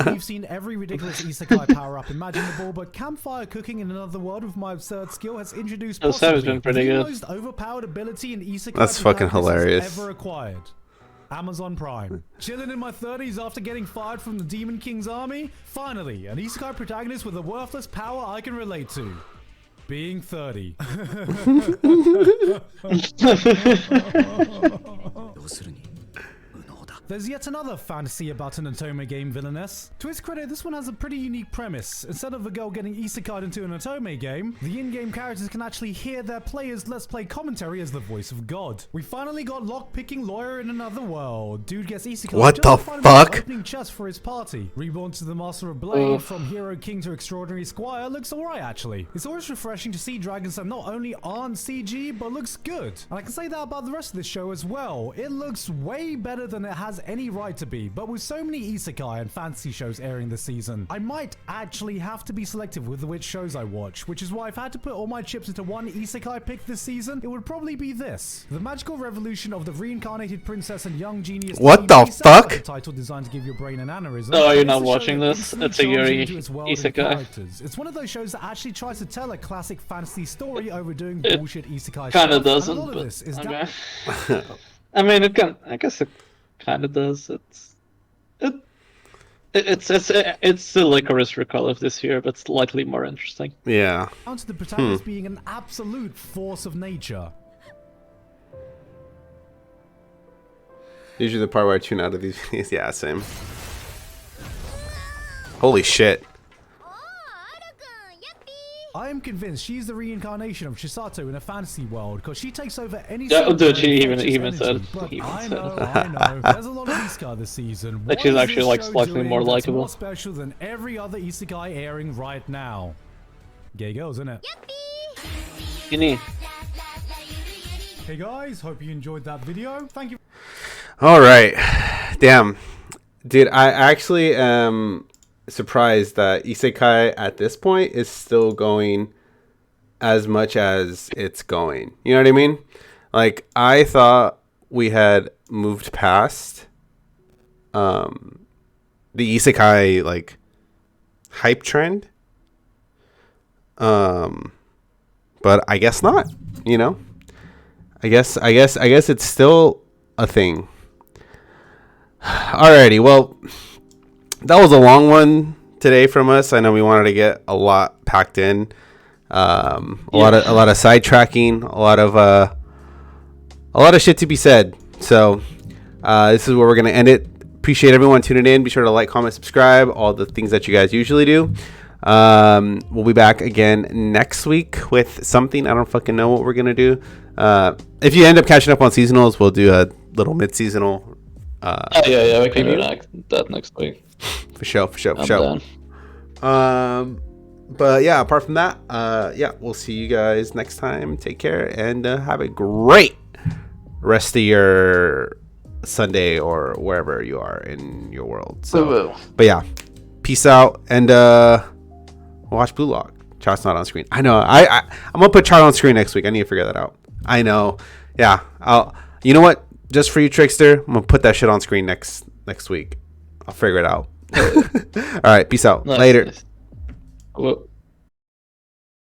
You've seen every ridiculous isekai power-up imaginable, but campfire cooking in another world with my absurd skill has introduced possibly the most overpowered ability in isekai That's fucking hilarious. ever acquired. Amazon Prime. Chilling in my 30s after getting fired from the Demon King's army? Finally, an isekai protagonist with a worthless power I can relate to. Being 30. There's yet another fantasy about an Otome game villainess. To its credit, this one has a pretty unique premise. Instead of a girl getting isekai'd into an Otome game, the in-game characters can actually hear their players' Let's Play commentary as the voice of God. We finally got lock-picking lawyer in another world. Dude gets isekai'd what just the to fuck? opening chest for his party. Reborn to the Master of Blade, from Hero King to Extraordinary Squire, looks alright actually. It's always refreshing to see dragons that not only aren't CG, but looks good. And I can say that about the rest of this show as well. It looks way better than it has any right to be, but with so many isekai and fantasy shows airing this season, I might actually have to be selective with which shows I watch, which is why if I had to put all my chips into one isekai pick this season, it would probably be this. The magical revolution of the reincarnated princess and young genius. What the fuck? The title designed to give your brain an aneurysm. Oh, you're not watching this? It's a Yuri isekai. It's one of those shows that actually tries to tell a classic fantasy story over doing bullshit isekai. Kind of doesn't, but okay. I mean, it can. I guess it kind of does. It's the Licorice Recolor this year, but slightly more interesting. Yeah. Down to the protagonist being an absolute force of nature. Usually the part where I tune out of these videos. Yeah, same. Holy shit. I am convinced she's the reincarnation of Chisato in a fantasy world, because she takes over any. Yeah, dude, she even said. I know. There's a lot of isekai this season. Like she's actually like slightly more likable. More special than every other isekai airing right now. Gay girls, isn't it? Yippee! Hey guys, hope you enjoyed that video. Thank you. All right, damn, dude, I actually am surprised that isekai at this point is still going as much as it's going. You know what I mean? Like, I thought we had moved past the isekai like hype trend, but I guess not. You know, I guess it's still a thing. Alrighty, well, that was a long one today from us. I know we wanted to get a lot packed in. A lot of sidetracking, a lot of shit to be said. So this is where we're gonna end it. Appreciate everyone tuning in. Be sure to like, comment, subscribe, all the things that you guys usually do. We'll be back again next week with something. I don't fucking know what we're gonna do. If you end up catching up on seasonals, we'll do a little mid-seasonal. Yeah, we can do that next week. For sure. But yeah, apart from that, yeah, we'll see you guys next time. Take care and have a great rest of your Sunday or wherever you are in your world. So, but yeah, peace out and watch Blue Lock. Chart's not on screen. I know. I'm gonna put Chart on screen next week. I need to figure that out. I know. Yeah. You know what? Just for you, Trickster, I'm gonna put that shit on screen next week. I'll figure it out. All right. Peace out. Later. Well.